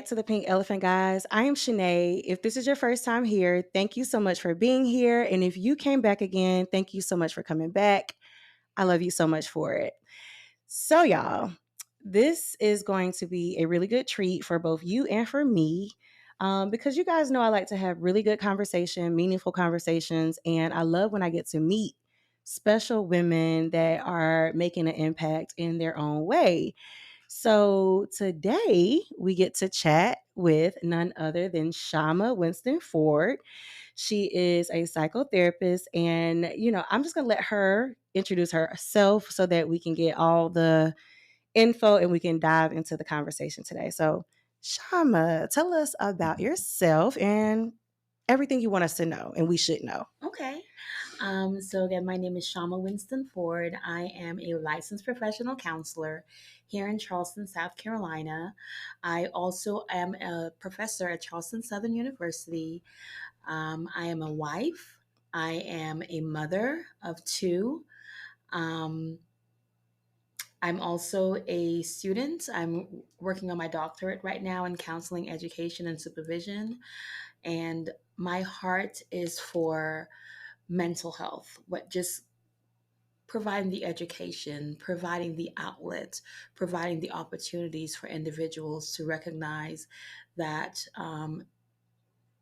to the Pink Elephant, guys. I am Shanae. If this is your first time here, thank you so much for being here. And if you came back again, thank you so much for coming back. I love you so much for it. So, y'all, this is going to be a really good treat for both you and for me. Because you guys know I like to have really good conversation, meaningful conversations, and I love when I get to meet special women that are making an impact in their own way. So today we get to chat with none other than Shama Winston-Ford. She is a psychotherapist, and I'm just gonna let her introduce herself so that we can get all the info and we can dive into the conversation today. So, Shama, tell us about yourself and everything you want us to know and we should know. Okay. So again, my name is Shama Winston-Ford. I am a licensed professional counselor here in Charleston, South Carolina. I also am a professor at Charleston Southern University. I am a wife. I am a mother of two. Um, I'm also a student. I'm working on my doctorate right now in counseling, education, and supervision. And my heart is for mental health, what just providing the education, providing the outlets, providing the opportunities for individuals to recognize that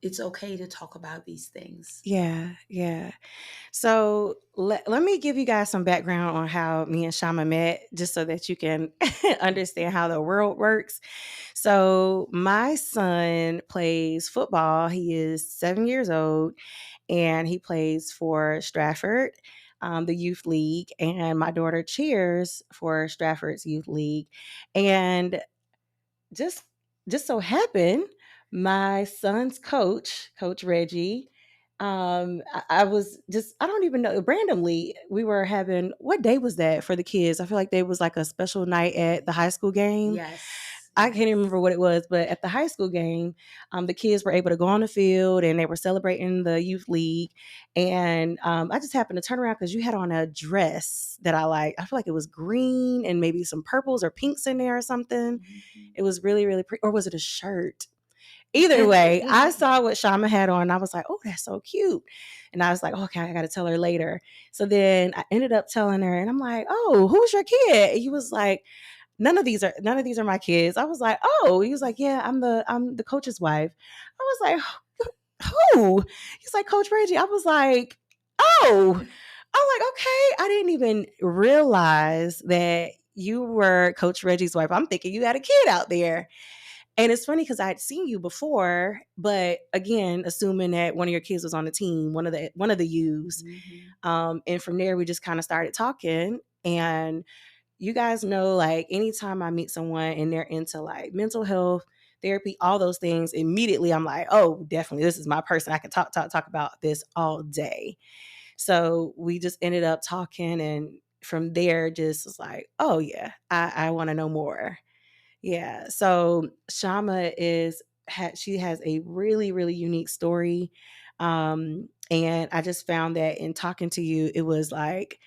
it's okay to talk about these things. Yeah, yeah. So let me give you guys some background on how me and Shama met, just so that you can understand how the world works. So my son plays football. He is 7 years old, and he plays for Stratford, the youth league, and my daughter cheers for Stratford's youth league. And just just so happened, my son's Coach Reggie, I was just, I don't even know, randomly we were having, what day was that for the kids? I feel like there was like a special night at the high school game. Yes, I can't yes. even remember what it was, but at the high school game, the kids were able to go on the field and they were celebrating the youth league. And I just happened to turn around because you had on a dress that I like. I feel like it was green and maybe some purples or pinks in there or something. Mhm. It was really, really pretty. Or was it a shirt? Either way, I saw what Shama had on. And I was like, oh, that's so cute. And I was like, okay, I got to tell her later. So then I ended up telling her, and I'm like, oh, who's your kid? And he was like, none of these are my kids. I was like, oh, he was like, yeah, I'm the coach's wife. I was like, who? He's like, Coach Reggie. I was like, oh. I'm like, okay. I didn't even realize that you were Coach Reggie's wife. I'm thinking you had a kid out there. And it's funny because I had seen you before, but again, assuming that one of your kids was on the team, one of the U's. Mhm. And from there, we just kind of started talking. And you guys know, like, anytime I meet someone and they're into like mental health, therapy, all those things, immediately I'm like, oh, definitely, this is my person. I can talk about this all day. So we just ended up talking, and from there, just was like, oh yeah, I want to know more. Yeah. So Shama she has a really, really unique story. And I just found that in talking to you, it was like,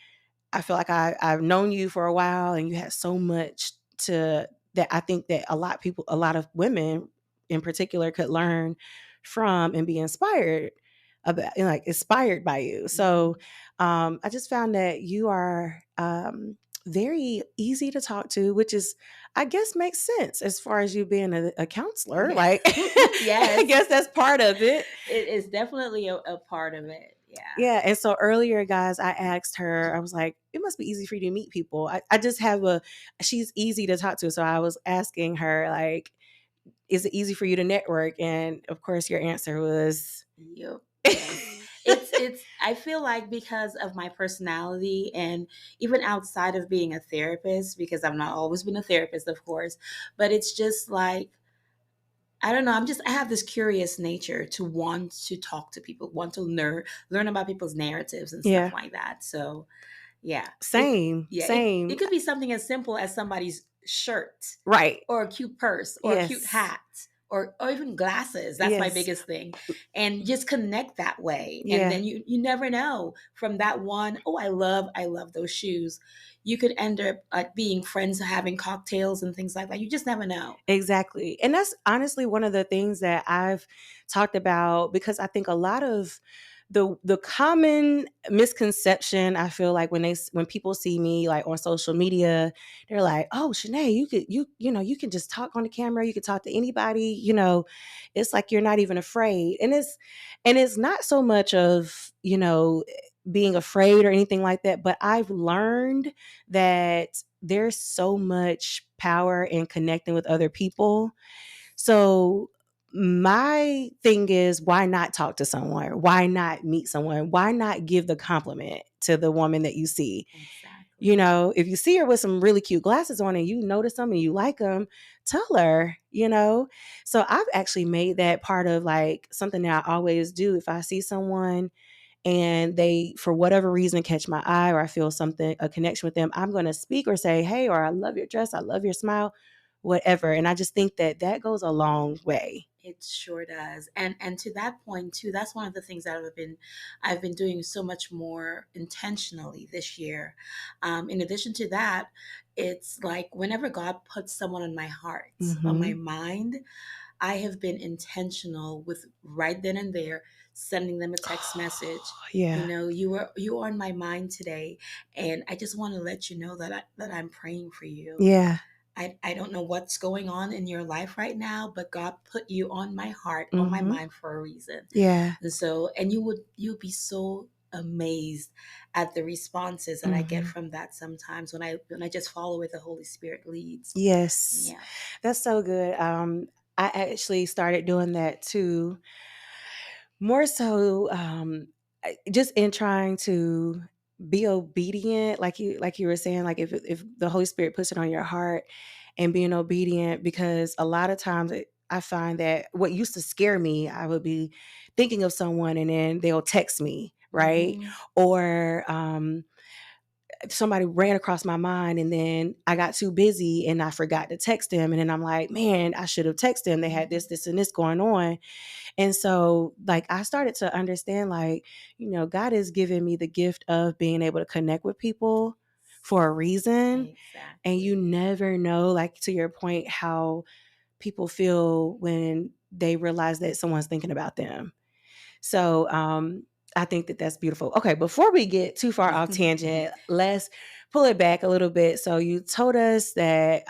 I feel like I've known you for a while, and you had so much to that I think that a lot of women in particular could learn from and be inspired about, and like inspired by you. So Mhm. I just found that you are very easy to talk to, which is, I guess, makes sense as far as you being a counselor. Yeah. Like, I Yes. guess that's part of it. It is definitely a part of it. Yeah. Yeah. And so earlier, guys, I asked her, I was like, it must be easy for you to meet people. I just have she's easy to talk to. So I was asking her, like, is it easy for you to network? And of course, your answer was, Yep. Yes. It's I feel like because of my personality and even outside of being a therapist, because I've not always been a therapist, of course, but it's just like I don't know, I have this curious nature to want to talk to people, want to learn about people's narratives and stuff yeah, like that. So yeah. same, It same. could be something as simple as somebody's shirt Right. or a cute purse or a cute Yes. hat or even glasses. That's my Yes. biggest thing. And just connect that way. And Yeah. then you never know, from that one, oh, I love those shoes. You could end up being friends, having cocktails and things like that. You just never know. Exactly. And that's honestly one of the things that I've talked about, because I think a lot of the common misconception, I feel like when people see me like on social media, they're like, "Oh, Shanae, you can just talk on the camera, you can talk to anybody, it's like you're not even afraid." And it's not so much of, being afraid or anything like that, but I've learned that there's so much power in connecting with other people. So my thing is, why not talk to someone? Why not meet someone? Why not give the compliment to the woman that you see? Exactly. If you see her with some really cute glasses on and you notice them and you like them, tell her. So I've actually made that part of like something that I always do. If I see someone and they, for whatever reason, catch my eye, or I feel something, a connection with them, I'm going to speak or say, "Hey," or "I love your dress, I love your smile," whatever. And I just think that that goes a long way. It sure does. And to that point too, that's one of the things that I've been doing so much more intentionally this year. In addition to that, it's like whenever God puts someone on my heart, on my Hmm. mind, I have been intentional with right then and there sending them a text message. Yeah. You are on my mind today, and I just want to let you know that I'm praying for you. Yeah. I don't know what's going on in your life right now, but God put you on my heart, on my Hmm. mind for a reason. Yeah. And you'd be so amazed at the responses that I get Hmm. from that sometimes when I just follow where the Holy Spirit leads. Yes. Yeah. That's so good. I actually started doing that too. More so, just in trying to be obedient, like you were saying, like if the Holy Spirit puts it on your heart, and being obedient, because a lot of times I find that what used to scare me, I would be thinking of someone and then they'll text me, right? Hmm. Or somebody ran across my mind and then I got too busy and I forgot to text them, and then I'm like, man, I should have texted them. They had Hmm. this and this going on. And so, like, I started to understand, like, God has given me the gift of being able to connect with people for a reason. And you Exactly. never know, like, to your point, how people feel when they realize that someone's thinking about them. So, I think that that's beautiful. Okay, before we get too far off tangent, let's pull it back a little bit. So you told us that,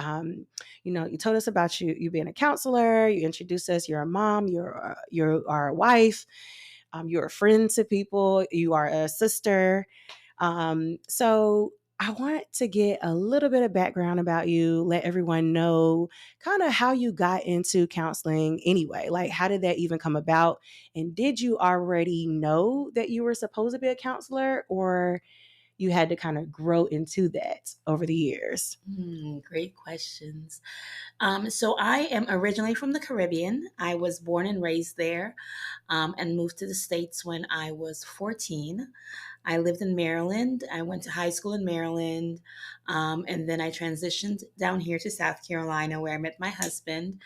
you told us about you being a counselor. You introduced us. You're a mom. You're a wife. You're a friend to people. You are a sister. So I want to get a little bit of background about you, let everyone know kind of how you got into counseling anyway. Like, how did that even come about? And did you already know that you were supposed to be a counselor, or you had to kind of grow into that over the years? Great questions. So I am originally from the Caribbean. I was born and raised there, and moved to the States when I was 14. I lived in Maryland. I went to high school in Maryland, and then I transitioned down here to South Carolina, where I met my husband.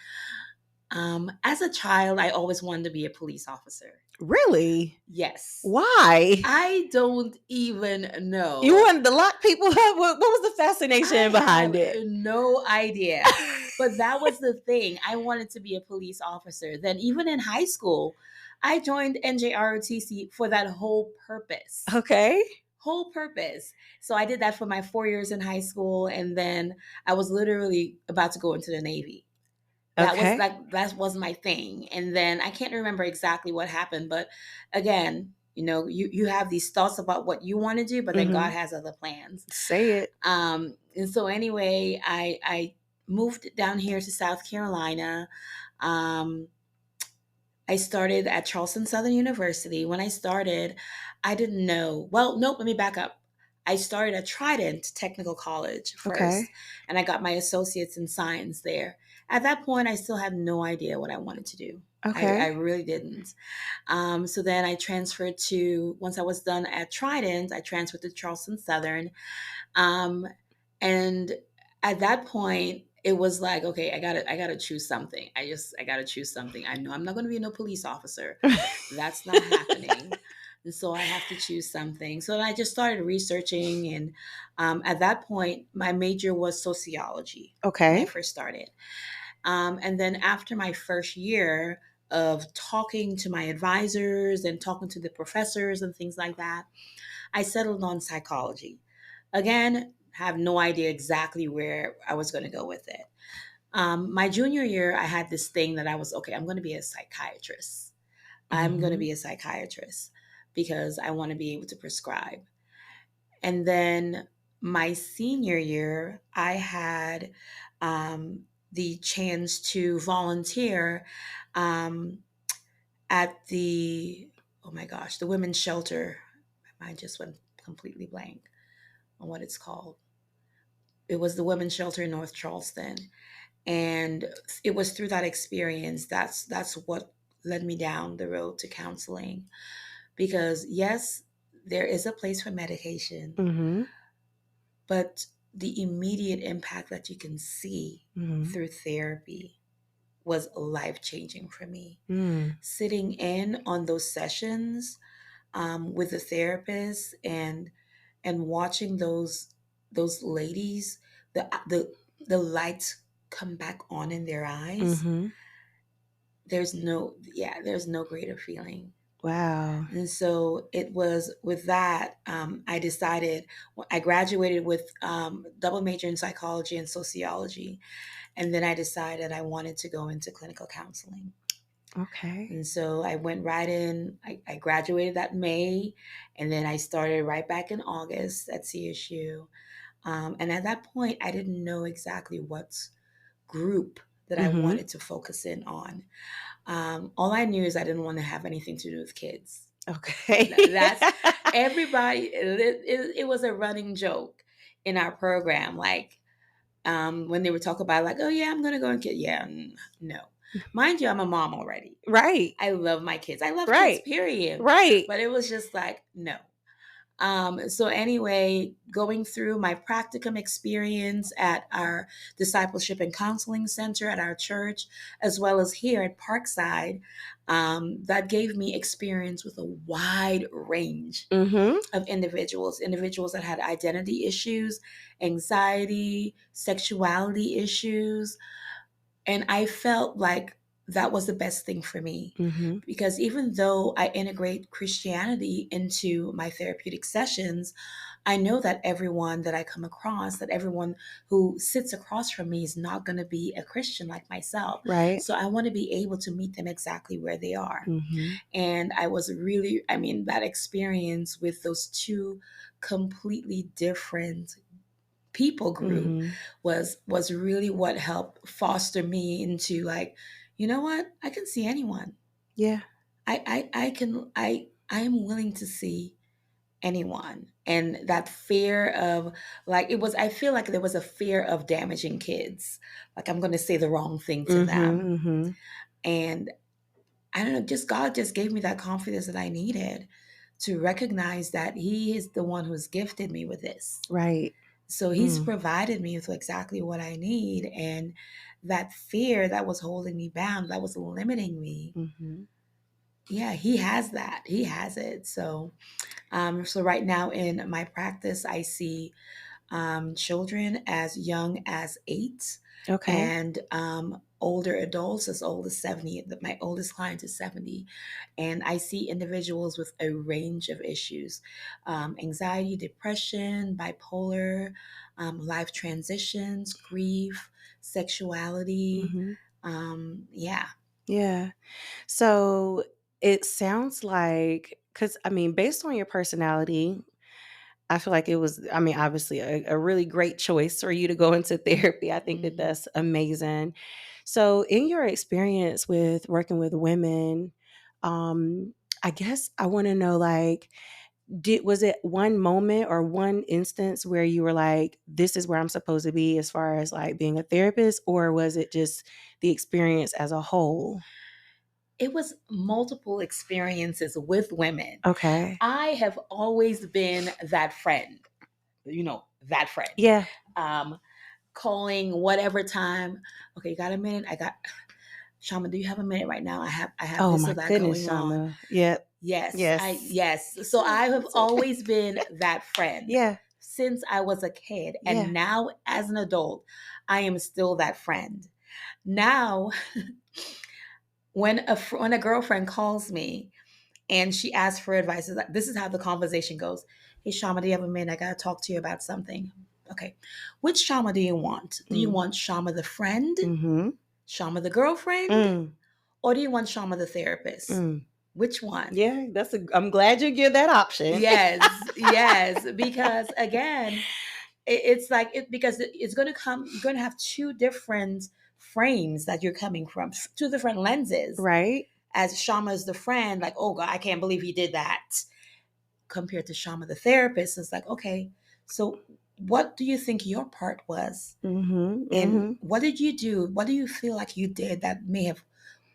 As a child, I always wanted to be a police officer. Really? Yes. Why? I don't even You know. wanted to lock people up? What was the I fascination have behind it? no idea. But that was the thing. I wanted to be a police officer. Then, even in high school, I joined NJROTC for that whole purpose. Okay. Whole purpose. So I did that for my 4 years in high school, and then I was literally about to go into the Navy. That was Okay. that was my thing. And then I can't remember exactly what happened, but again, you have these thoughts about what you want to do, but then God Mm-hmm. has other plans. Say it. And so anyway, I moved down here to South Carolina. Um, I started at Charleston Southern University. When I started, I didn't know. Well, nope, let me back up. I started at Trident Technical College Okay. first, and I got my associates in science there. At that point, I still had no idea what I wanted to do. I Okay. really didn't. So then once I was done at Trident, I transferred to Charleston Southern. Um, and at that point, it was like, okay, I gotta choose something. I gotta choose something. I know I'm not gonna be no police officer. That's not happening. And so I have to choose something. So I just started researching, and at that point, my major was sociology when I Okay. first started. And then after my first year of talking to my advisors and talking to the professors and things like that, I settled on psychology. Again, have no idea exactly where I was going to go with it. My junior year, I had this thing that I was, okay, I'm going to be a psychiatrist. I'm going to Mhm. be a psychiatrist because I want to be able to prescribe. And then my senior year, I had the chance to volunteer um, at the, oh my gosh, the women's shelter. My mind just went completely blank on what it's called. It was the women's shelter in North Charleston. And it was through that experience that's what led me down the road to counseling. Because yes, there is a place for medication, Mhm. but the immediate impact that you can see Mhm. through therapy was life changing for me. Mm. Sitting in on those sessions with the therapist and watching those ladies, the lights come back on in their eyes. Mhm. There's no greater feeling. Wow. And so it was with that, I decided, I graduated with double major in psychology and sociology. And then I decided I wanted to go into clinical counseling. Okay. And so I went right in. I graduated that May, and then I started right back in August at CSU. And at that point, I didn't know exactly what group that I Mhm. wanted to focus in on. All I knew is I didn't want to have anything to do with kids. Okay. That's everybody. It was a running joke in our program. Like when they would talk about, like, oh yeah, I'm gonna go and get, yeah, no. Mind you, I'm a mom already. Right. I love my kids. I love kids, Right. period. Right. But it was just like, no. So anyway, going through my practicum experience at our discipleship and counseling center at our church, as well as here at Parkside, that gave me experience with a wide range Mhm. of individuals that had identity issues, anxiety, sexuality issues, and I felt like that was the best thing for me. Mhm. Because even though I integrate Christianity into my therapeutic sessions, I know that everyone that I come across, that everyone who sits across from me is not going to be a Christian like myself. Right. So I want to be able to meet them exactly where they are. Mhm. And I was really, I mean, that experience with those two completely different people group Mhm. was really what helped foster me into, like, you know what, I can see anyone. Yeah. I am willing to see anyone. And that fear of, like, it was, I feel like there was a fear of damaging kids, like I'm going to say the wrong thing to Mhm. them. Mhm. And I don't know, just God just gave me that confidence that I needed to recognize that he is the one who's gifted me with this. Right. So he's Mm. provided me with exactly what I need. And that fear that was holding me bound, that was limiting me. Mhm. Yeah, he has that. He has it. So right now in my practice, I see children as young as 8, Okay. and older adults as old as 70. My oldest client is 70. And I see individuals with a range of issues: anxiety, depression, bipolar, life transitions, grief, sexuality. Mhm. Yeah. Yeah. So it sounds like, because I mean, based on your personality, I feel like it was, I mean, obviously a really great choice for you to go into therapy. I think that Mhm. that's amazing. So, in your experience with working with women, um, I guess I want to know, like, was it one moment or one instance where you were like, this is where I'm supposed to be as far as like being a therapist, or was it just the experience as a whole? It was multiple experiences with women. Okay. I have always been that friend, that friend. Yeah. Um, calling whatever time. Okay, you got a minute? I got Shama, do you have a minute right now? I have Oh this or my that goodness, going on. Shama. Yep. Yes, Yes. So Me I have too. always been that friend Yeah. since I was a kid. And Yeah. now as an adult, I am still that friend. Now, when a girlfriend calls me and she asks for advice, this is how the conversation goes. Hey, Shama, do you have a minute? I got to talk to you about something. Okay. Which Shama do you want? Do you Mm. want Shama the friend, Mm-hmm. Shama the girlfriend, Mm. or do you want Shama the therapist? Mm. Which one? Yeah, I'm glad you give that option. Yes, yes, because again, it's like because it's going to come. You're going to have two different frames that you're coming from, two different lenses. Right. As Shama is the friend, like, oh God, I can't believe he did that. Compared to Shama the therapist, it's like, okay, so what do you think your part was? Mm-hmm. And Mm-hmm. what did you do? What do you feel like you did that may have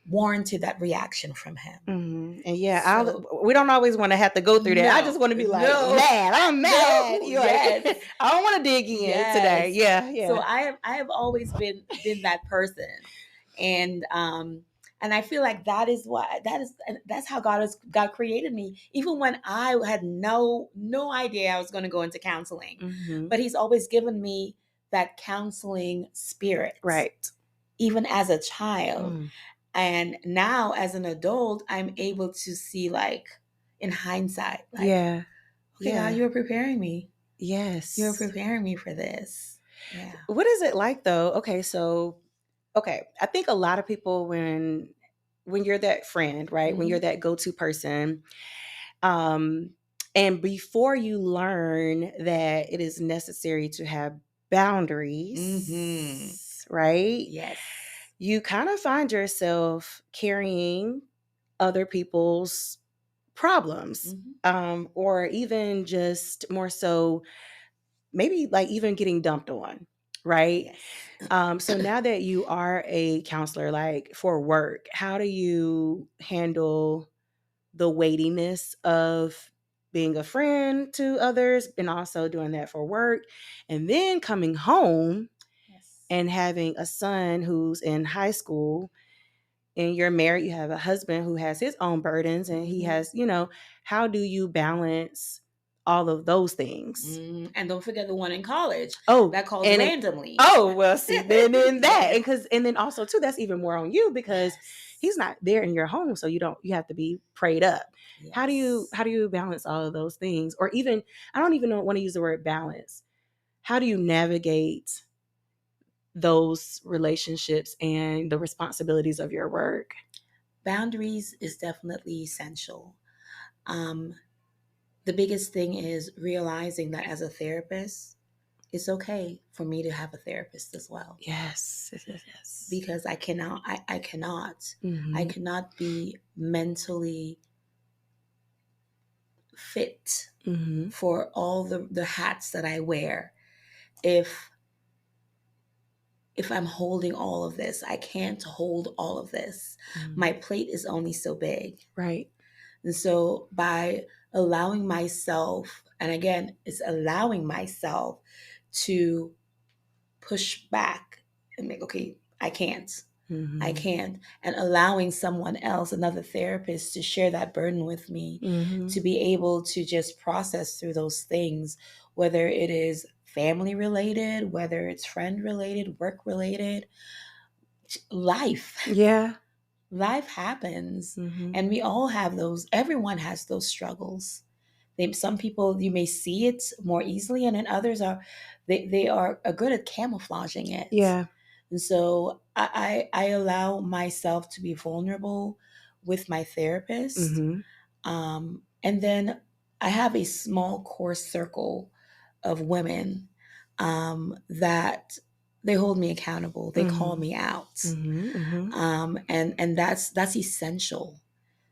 warranted that reaction from him? Mm-hmm. And yeah, So we don't always want to have to go through that. I no, just want to be like no, mad. I'm mad. no, You're like, yes, I don't want to dig in today. yes. Yeah, So yeah. I have always been that person, and and I feel like that is what that's how God created me. Even when I had no idea I was going to go into counseling, Mm-hmm. but He's always given me that counseling spirit, Right. even as a child. Mm. And now as an adult, I'm able to see, like, in hindsight, like, Yeah. okay, God, Yeah. you were preparing me. You were Yes. preparing me for this. Yeah. What is it like though? Okay, so I think a lot of people when you're that friend, right? When you're Mm-hmm. that go-to person, um, and before you learn that it is necessary to have Mm-hmm. boundaries, right? Yes. You kind of find yourself carrying other people's problems, Mm-hmm. or even just more so, maybe like even getting dumped on, right? Yes. So now that you are a counselor, like for work, how do you handle the weightiness of being a friend to others and also doing that for work, and then coming home Yes. and having a son who's in high school, and you're married, you have a husband who has his own burdens, and he Mm-hmm. has, how do you balance all of those things? And don't forget the one in college Oh, that calls and randomly. oh, well, see, then in that, Yes. and then also too, that's even more on you because Yes. he's not there in your home, so you have to be prayed up. Yes. How do you balance all of those things, or even I don't even want to use the word balance. How do you navigate those relationships and the responsibilities of your work? Boundaries is definitely essential. Um, the biggest thing is realizing that as a therapist, it's okay for me to have a therapist as well, Yes, yes, yes, yes. because I Mm-hmm. cannot be mentally fit Mm-hmm. for all the hats that I wear if I'm holding all of this. I can't hold all of this. Mm-hmm. My plate is only so big. Right. And so by allowing myself, and again, it's allowing myself to push back and make, okay, I can't. I Mm-hmm. can't. And allowing someone else, another therapist, to share that burden with me, Mm-hmm. to be able to just process through those things, whether it is family related, whether it's friend related, work related, life. Yeah. Life happens. Mm-hmm. And we all have those, everyone has those struggles. Some people, you may see it more easily, and then others are, they are good at camouflaging it. Yeah. And so I allow myself to be vulnerable with my therapist. Mm-hmm. And then I have a small core circle of women that they hold me accountable. They call Mm-hmm. me out. Mm-hmm. Mm-hmm. And that's essential.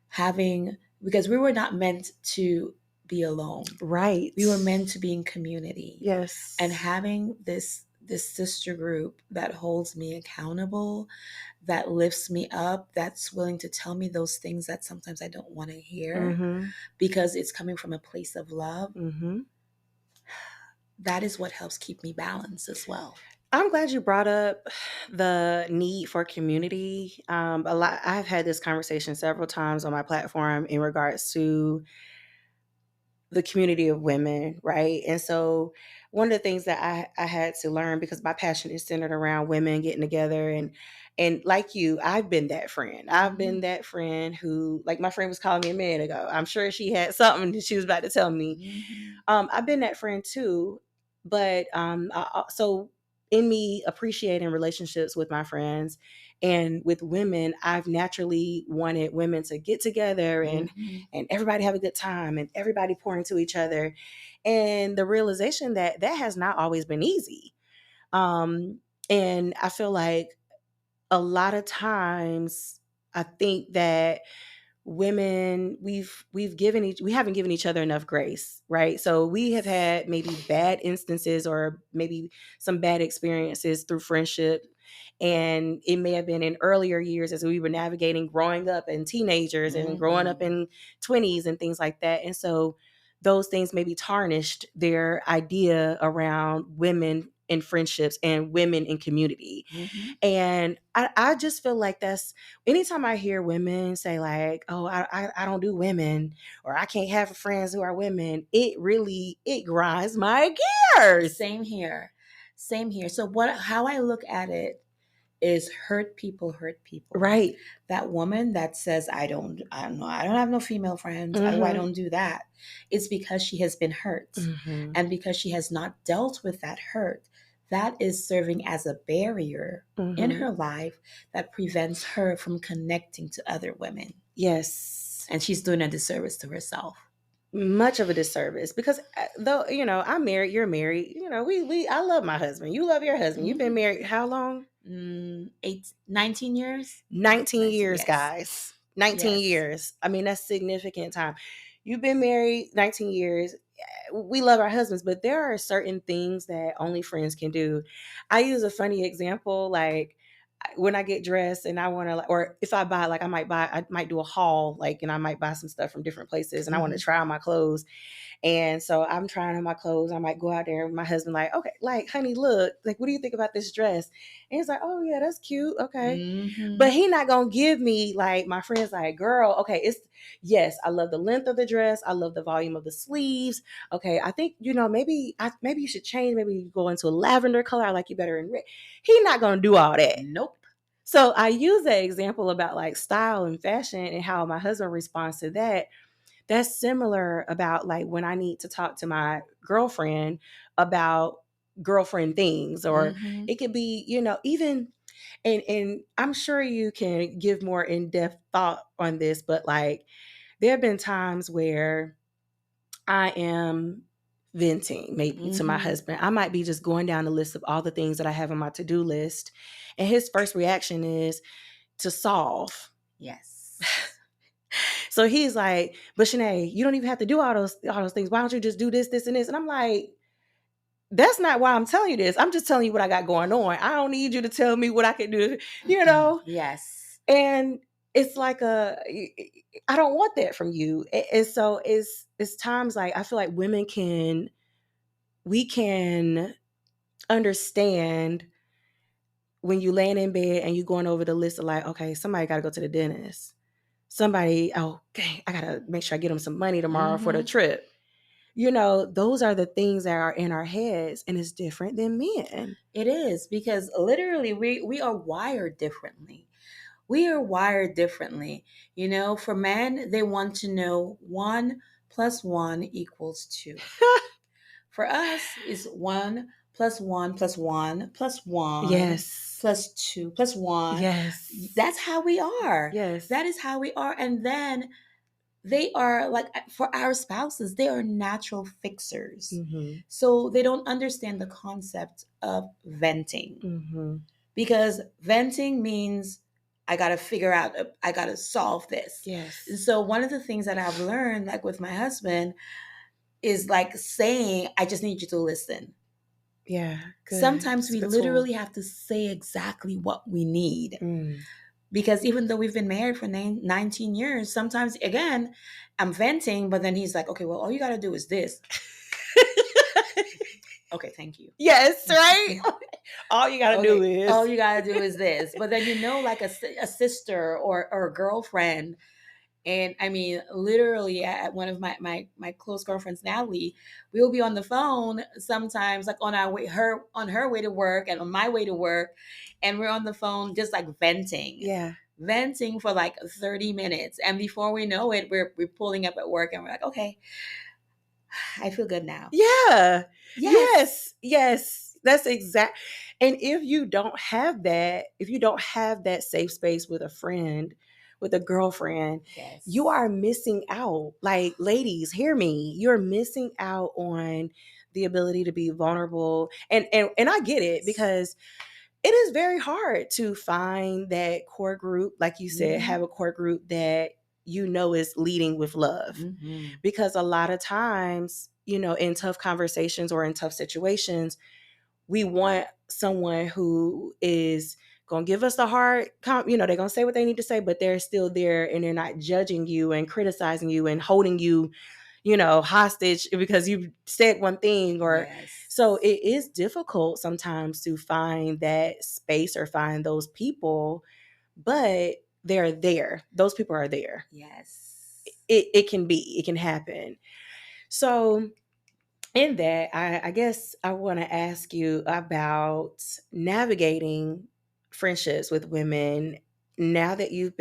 Having, because we were not meant to be alone. Right. We were meant to be in community. Yes. And having this sister group that holds me accountable, that lifts me up, that's willing to tell me those things that sometimes I don't want to hear Mm-hmm. because it's coming from a place of love, Mm-hmm. that is what helps keep me balanced as well. I'm glad you brought up the need for community. A lot. I've had this conversation several times on my platform in regards to the community of women, right? And so one of the things that I had to learn, because my passion is centered around women getting together, and like you, I've been that friend. I've been Mm-hmm. that friend who, like my friend was calling me a minute ago. I'm sure she had something that she was about to tell me. Mm-hmm. I've been that friend too, but so in me appreciating relationships with my friends and with women, I've naturally wanted women to get together Mm-hmm. and everybody have a good time and everybody pour into each other, and the realization that that has not always been easy. And I feel like a lot of times I think that women we haven't given each other enough grace, right? So we have Yes. had maybe bad instances or maybe some bad experiences through friendship, and it may have been in earlier years as we were navigating growing up and teenagers and growing up Mm-hmm. in 20s and things like that. And so those things maybe tarnished their idea around women in friendships and women in community. Mm-hmm. And I just feel like that's anytime I hear women say like, oh, I don't do women, or I can't have friends who are women, it grinds my gears. Same here. Same here. So how I look at it is hurt people hurt people. Right. That woman that says I don't know, I don't have no female friends. I Mm-hmm. don't do that. It's because she has been hurt. Mm-hmm. And because she has not dealt with that hurt, that is serving as a barrier in Mm-hmm. her life that prevents her from connecting to other women. Yes. And she's doing a disservice to herself. Much of a disservice because though I'm married, you're married. We I love my husband. You love your husband. You've been Mm-hmm. married how long? 19 years. 19 19, years, yes. guys. 19 Yes. years. I mean, that's significant time. You've been married 19 years. We love our husbands, but there are certain things that only friends can do. I use a funny example, like when I get dressed and I want to, or if I buy, like I might do a haul, like, and I might buy some stuff from different places and I want to Mm-hmm. try on my clothes. And so I'm trying on my clothes. I might go out there with my husband, like, okay, like, honey, look, like, what do you think about this dress? And he's like, oh, yeah, that's cute. Okay. Mm-hmm. But he not going to give me, like, my friend's like, girl, okay, yes, I love the length of the dress. I love the volume of the sleeves. Okay. I think, maybe you should change. Maybe you go into a lavender color. I like you better in red. He not going to do all that. Nope. So I use that example about like style and fashion and how my husband responds to that. That's similar about like when I need to talk to my girlfriend about girlfriend things, or Mm-hmm. it could be, even, and I'm sure you can give more in-depth thought on this, but like there have been times where I am venting maybe to my Mm-hmm. husband. I might be just going down the list of all the things that I have on my to-do list, and his first reaction is to solve. Yes. So he's like, but Shanae, you don't even have to do all those things. Why don't you just do this, this, and this? And I'm like, that's not why I'm telling you this. I'm just telling you what I got going on. I don't need you to tell me what I can do, you know? Yes. And it's like I don't want that from you. And so it's times like I feel like we can understand when you laying in bed and you going over the list of like, okay, somebody got to go to the dentist. Somebody, oh, okay, I got to make sure I get them some money tomorrow for the Mm-hmm. trip. Those are the things that are in our heads, and it's different than men. It is because literally we are wired differently. We are wired differently. For men, they want to know 1 plus 1 equals 2. For us, is 1 plus 1 plus 1 plus 1 Yes. plus 2 plus 1. Yes. That's how we are. Yes. That is how we are. And then they are like, for our spouses, they are natural fixers. Mm-hmm. So they don't understand the concept of venting, Mm-hmm. because venting means I got to solve this. And Yes. so one of the things that I've learned, like with my husband, is like saying, I just need you to listen. Yeah. Good. Sometimes It's a we good tool. literally have to say exactly what we need. Mm. Because even though we've been married for 19 years, sometimes, again, I'm venting, but then he's like, okay, well, all you got to do is this. Okay, thank you. Yes, right? All you gotta do Okay, all is you gotta do is this. But then, like a sister or a girlfriend. And I mean, literally, at one of my close girlfriends, Natalie, we'll be on the phone sometimes, like on her way to work and on my way to work, and we're on the phone just like yeah. venting for like 30 minutes, and before we know it, we're pulling up at work, and we're like, okay, I feel good now. Yeah. Yes, Yes. Yes. That's exact. And if you don't have that, if you don't have that safe space with a friend, with a girlfriend, you yes, are missing out. Like, ladies, hear me. You're missing out on the ability to be vulnerable. And I get it, yes. because it is very hard to find that core group, like you said, Mm-hmm. have a core group that is leading with love. Mm-hmm. Because a lot of times, in tough conversations or in tough situations, we want someone who is going to give us the they're going to say what they need to say, but they're still there and they're not judging you and criticizing you and holding you, hostage because you said one thing. Or Yes, so it is difficult sometimes to find that space or find those people, but they're there. Those people are there. yes. It can happen. So in that, I guess I want to ask you about navigating friendships with women now that you're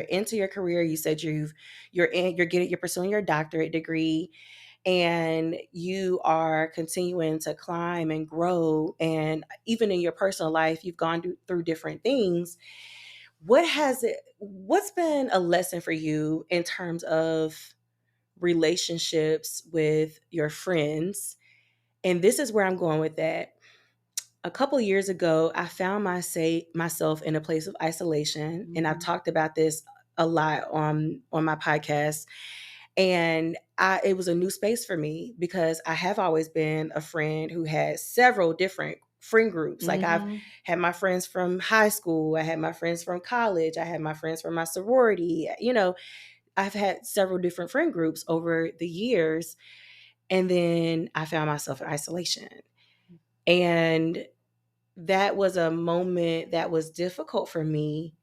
into your career. You said you're pursuing your doctorate degree, and you are continuing to climb and grow, and even in your personal life you've gone through different things. What's been a lesson for you in terms of relationships with your friends? And this is where I'm going with that. A couple years ago, I found myself in a place of isolation, and I've Mm-hmm. talked about this a lot on my podcast. And it was a new space for me because I have always been a friend who had several different friend groups. Like, I've Mm-hmm. had my friends from high school, I had my friends from college, I had my friends from my sorority. I've had several different friend groups over the years. And then I found myself in isolation. And that was a moment that was difficult for me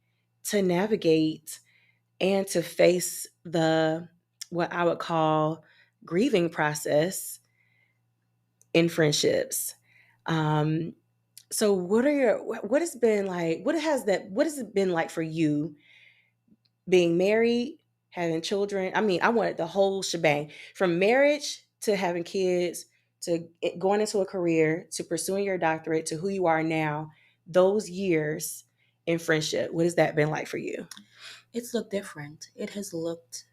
to navigate and to face the what I would call grieving process in friendships. Um, so what has been like, what has it been like for you being married, having children? I mean, I wanted the whole shebang, from marriage to having kids to going into a career to pursuing your doctorate to who you are now. Those years in friendship, what has that been like for you? It's looked different. It has looked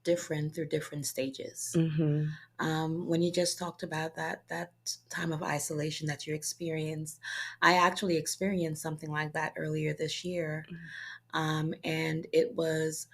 different through different stages. Mm-hmm. When you just talked about that time of isolation that you experienced, I actually experienced something like that earlier this year, and it was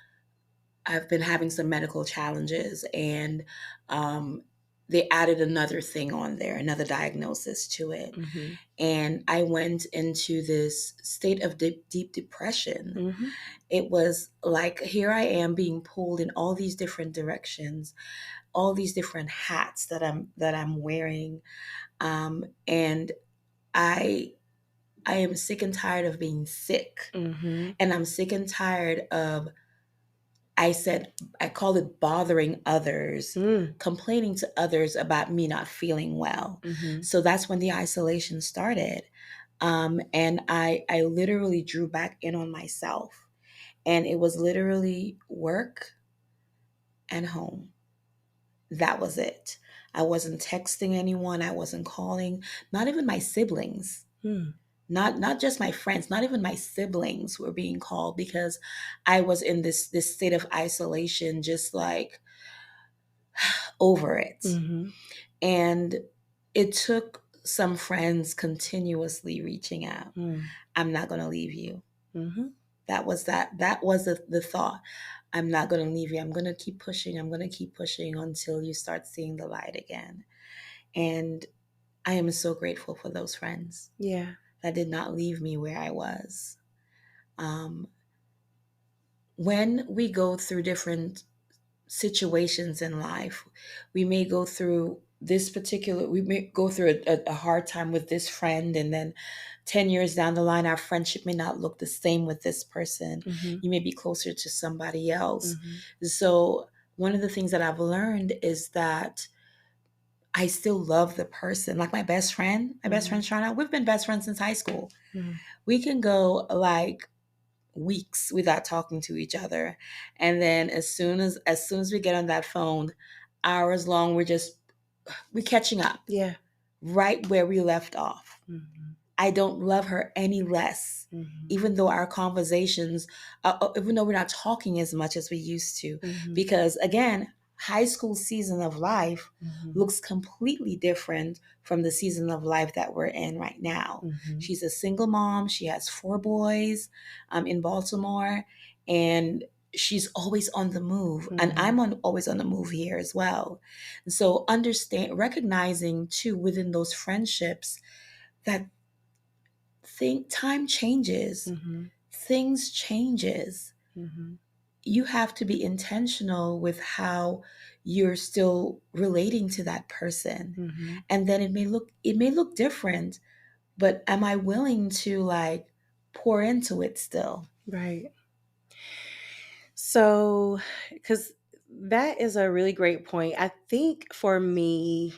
I've been having some medical challenges, and um, they added another thing on there, another diagnosis to it, Mm-hmm. and I went into this state of deep depression. Mm-hmm. It was like, here I am being pulled in all these different directions, all these different hats that I'm wearing, and I I am sick and tired of being sick, Mm-hmm. and I'm sick and tired of, I call it bothering others, Mm-hmm. complaining to others about me not feeling well. Mm-hmm. So that's when the isolation started, and I literally drew back in on myself, and it was literally work and home. That was it. I wasn't texting anyone. I wasn't calling. Not even my siblings. Not just my friends. Not even my siblings were being called because I was in this state of isolation, just like over it. Mm-hmm. And it took some friends continuously reaching out. I'm not going to leave you. Mm-hmm. That was the thought. I'm not going to leave you. I'm going to keep pushing. I'm going to keep pushing until you start seeing the light again. And I am so grateful for those friends Yeah. that did not leave me where I was. Um, when we go through different situations in life, we may go through this particular, we may go through a hard time with this friend, and then 10 years down the line, our friendship may not look the same with this person. Mm-hmm. You may be closer to somebody else. Mm-hmm. So one of the things that I've learned is that I still love the person. Like my best Mm-hmm. friend Shana, we've been best friends since high school. Mm-hmm. We can go like weeks without talking to each other. And then as soon as we get on that phone, hours long, we're catching up Yeah. right where we left off. Mm-hmm. I don't love her any less, Mm-hmm. even though our conversations, even though we're not talking as much as we used to. Mm-hmm. Because again, high school season of life Mm-hmm. looks completely different from the season of life that we're in right now. Mm-hmm. She's a single mom. She has 4 boys in Baltimore, and she's always on the move. And Mm-hmm. I'm always on the move here as well. And so recognizing too within those friendships that time changes, Mm-hmm. things changes. Mm-hmm. You have to be intentional with how you're still relating to that person. Mm-hmm. And then it may look different, but am I willing to like pour into it still? Right. So, because that is a really great point. I think for me,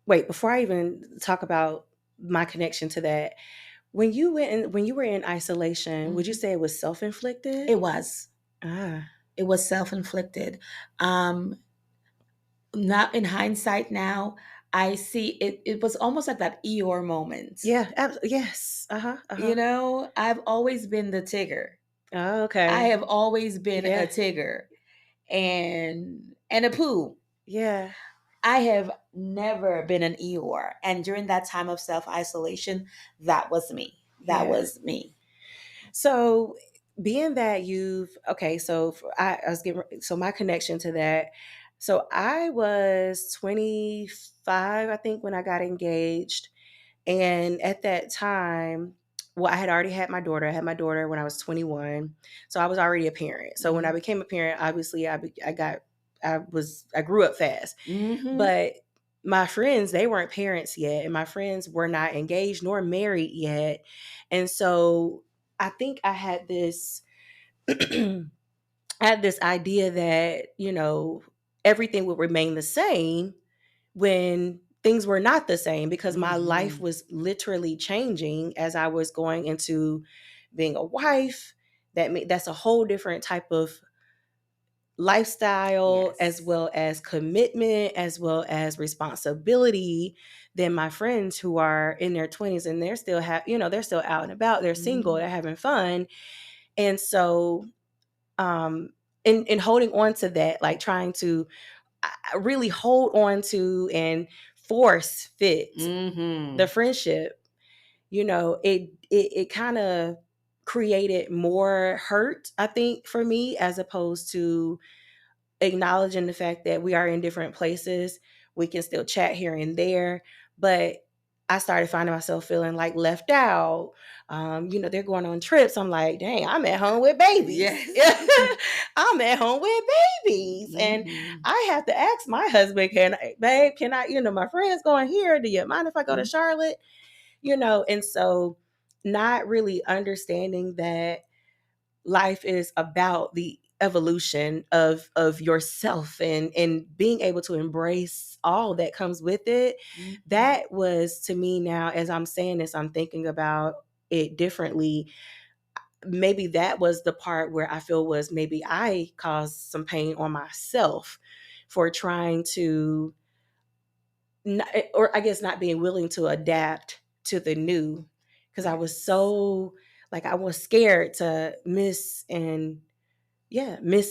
wait, before I even talk about my connection to that, when you were in isolation, would you Mhm. say it was self-inflicted? It was. Ah, It was self-inflicted. Um Not in hindsight now, I see it was almost like that Eeyore moment. yeah, yes, I've always been the Tigger. Oh, I okay, have always been a yeah, Tigger and a Pooh. yeah, I have never been an Eeyore. And during that time of self isolation, that was me. That yeah. was me. So, being that I was getting so my connection to that. So I was 25, I think, when I got engaged. And at that time, well, I had already had my daughter. I had my daughter when I was 21. So I was already a parent. So when I Mm-hmm. became a parent, obviously I grew up fast. Mm-hmm. But my friends, they weren't parents yet, and my friends were not engaged nor married yet. And so I think I had this I had this idea that, everything would remain the same when things were not the same, because my life Mm-hmm. was literally changing as I was going into being a wife. That's a whole different type of lifestyle, as Yes. well as commitment, as well as responsibility, than my friends who are in their 20s, and they're still out and about, they're single, Mm-hmm. they're having fun. And so in holding on to that, like trying to really hold on to and force fit the Mm-hmm. friendship, it kind of created more hurt, I think, for me, as opposed to acknowledging the fact that we are in different places. We can still chat here and there, but I started finding myself feeling like left out. They're going on trips. I'm like, dang, I'm at home with babies. Yes. I'm at home with babies. And Mm-hmm. I have to ask my husband, babe, can I, my friends going here. Do you mind if I go to Charlotte? And so not really understanding that life is about the evolution of yourself, and being able to embrace all that comes with it. Mm-hmm. That was, to me, now as I'm saying this, I'm thinking about it differently. Maybe that was the part where I feel was maybe I caused some pain on myself for trying to not, or I guess not being willing to adapt to the new, because I was Yes. so, like, I was scared to miss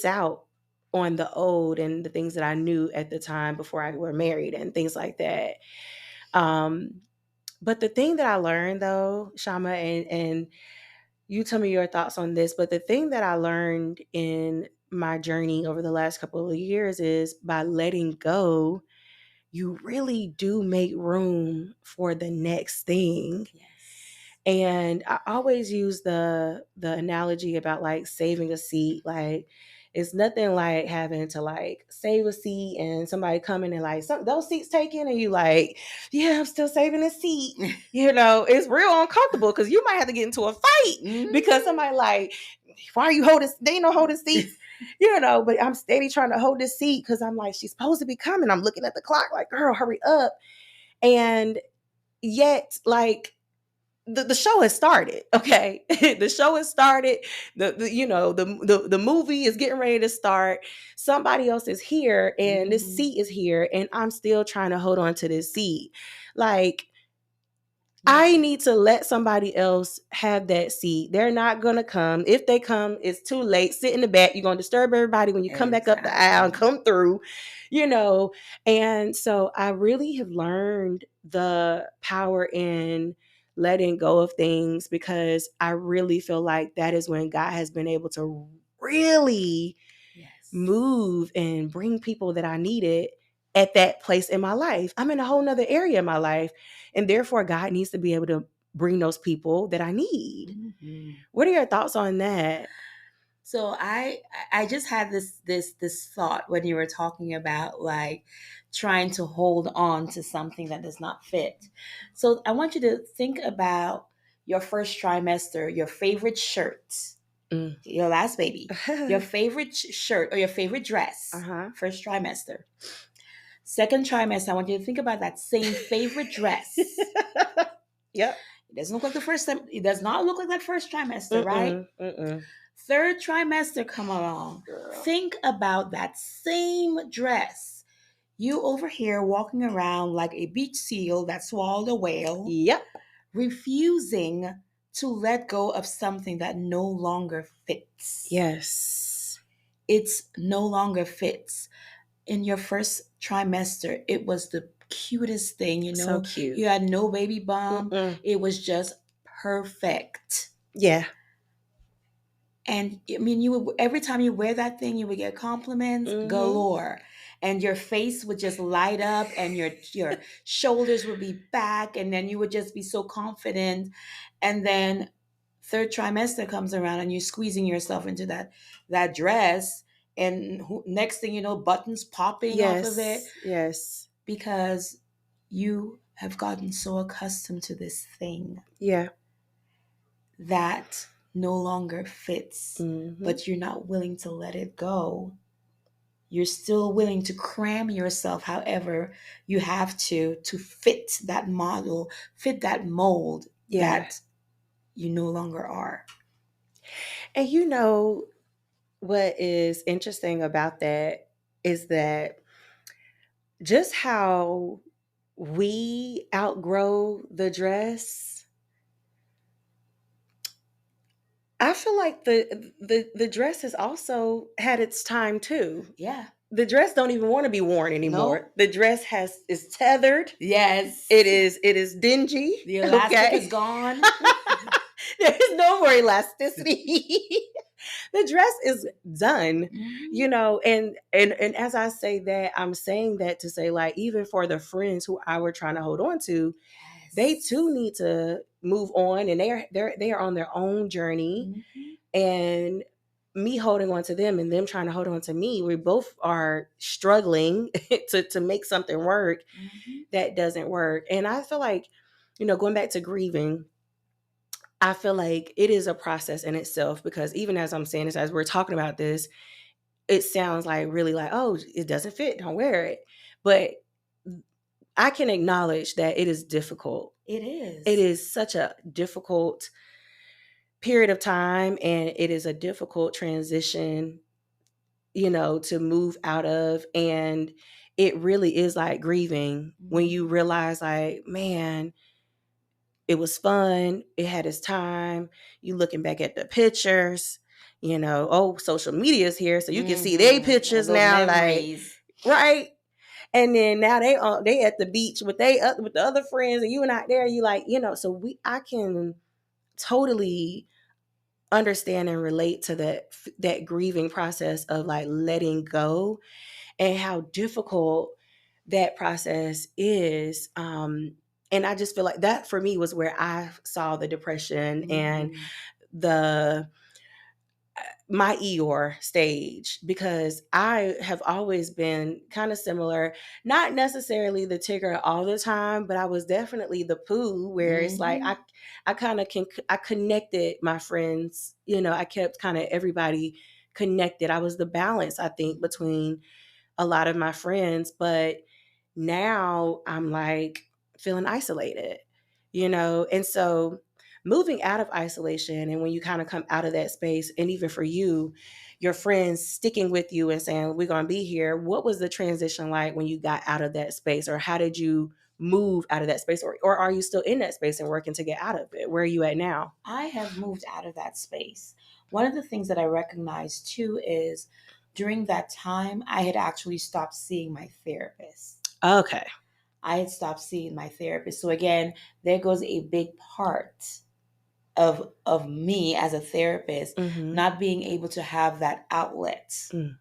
out on the old and the things that I knew at the time before I were married and things like that. Um, but the thing that I learned, though, Shama, and you tell me your thoughts on this, but the thing that I learned in my journey over the last couple of years is, by letting go, you really do make room for the next thing. Yes. And I always use the analogy about like saving a seat. Like, It's nothing like having to like save a seat and somebody coming and like those seats taken and you like, yeah, I'm still saving a seat. It's real uncomfortable because you might have to get into a fight because somebody like, why are you holding? They ain't no holding seats. But I'm steady trying to hold this seat because I'm like, she's supposed to be coming. I'm looking at the clock like, girl, hurry up. And yet, like, the show has started. Okay. The show has started. The movie is getting ready to start. Somebody else is here and this seat is here and I'm still trying to hold on to this seat. Like, I need to let somebody else have that seat. They're not going to come. If they come, it's too late. Sit in the back. You're going to disturb everybody when you come back up the aisle and come through, And so I really have learned the power in letting go of things because I really feel like that is when God has been able to really move and bring people that I needed at that place in my life. I'm in a whole nother area in my life. And therefore, God needs to be able to bring those people that I need. Mm-hmm. What are your thoughts on that? So I just had this thought when you were talking about like trying to hold on to something that does not fit. So I want you to think about your first trimester, your favorite shirt, your last baby, your favorite shirt or your favorite dress, first trimester. Second trimester, I want you to think about that same favorite dress. Yep. It doesn't look like the first time. It does not look like that first trimester, right? Third trimester come along. Girl. Think about that same dress. You over here walking around like a beach seal that swallowed a whale. Yep. Refusing to let go of something that no longer fits. Yes. It's no longer fits. In your first trimester, it was the cutest thing, So cute. You had no baby bump. It was just perfect. Yeah. And I mean, you would, every time you wear that thing, you would get compliments galore, and your face would just light up, and your shoulders would be back, and then you would just be so confident. And then third trimester comes around, and you're squeezing yourself into that dress, and next thing you know, buttons popping off of it. Yes, because you have gotten so accustomed to this thing. Yeah. That no longer fits, but you're not willing to let it go. You're still willing to cram yourself however you have to fit that model, fit that mold that you no longer are. And what is interesting about that is that just how we outgrow the dress, I feel like the dress has also had its time too. Yeah. The dress don't even want to be worn anymore. Nope. The dress is tethered. Yes. It is dingy. The elastic is gone. There is no more elasticity. The dress is done. And as I say that, I'm saying that to say, like, even for the friends who I were trying to hold on to, they too need to move on, and they are on their own journey. And me holding on to them and them trying to hold on to me, we both are struggling to make something work that doesn't work. And I feel like, going back to grieving, I feel like it is a process in itself, because even as I'm saying this, as we're talking about this, it sounds like really like, oh, it doesn't fit, don't wear it. But I can acknowledge that it is difficult. It is. It is such a difficult period of time, and it is a difficult transition, to move out of. And it really is like grieving when you realize, like, man, it was fun. It had its time. You looking back at the pictures, social media is here, so you can see their pictures now, memories. Like, right. And then now they at the beach with with the other friends, and you and I there. You like, so I can totally understand and relate to that grieving process of like letting go, and how difficult that process is. And I just feel like that for me was where I saw the depression and my Eeyore stage, because I have always been kind of similar, not necessarily the Tigger all the time, but I was definitely the Pooh, where it's like Mm-hmm. I kind of I connected my friends, I kept kind of everybody connected. I was the balance, I think, between a lot of my friends, but now I'm like feeling isolated, and so moving out of isolation, and when you kind of come out of that space, and even for you, your friends sticking with you and saying, we're going to be here, what was the transition like when you got out of that space, or how did you move out of that space, or are you still in that space and working to get out of it? Where are you at now? I have moved out of that space. One of the things that I recognize too is during that time, I had actually stopped seeing my therapist. Okay. I had stopped seeing my therapist. So again, there goes a big part of me as a therapist Mm-hmm. not being able to have that outlet. Mm.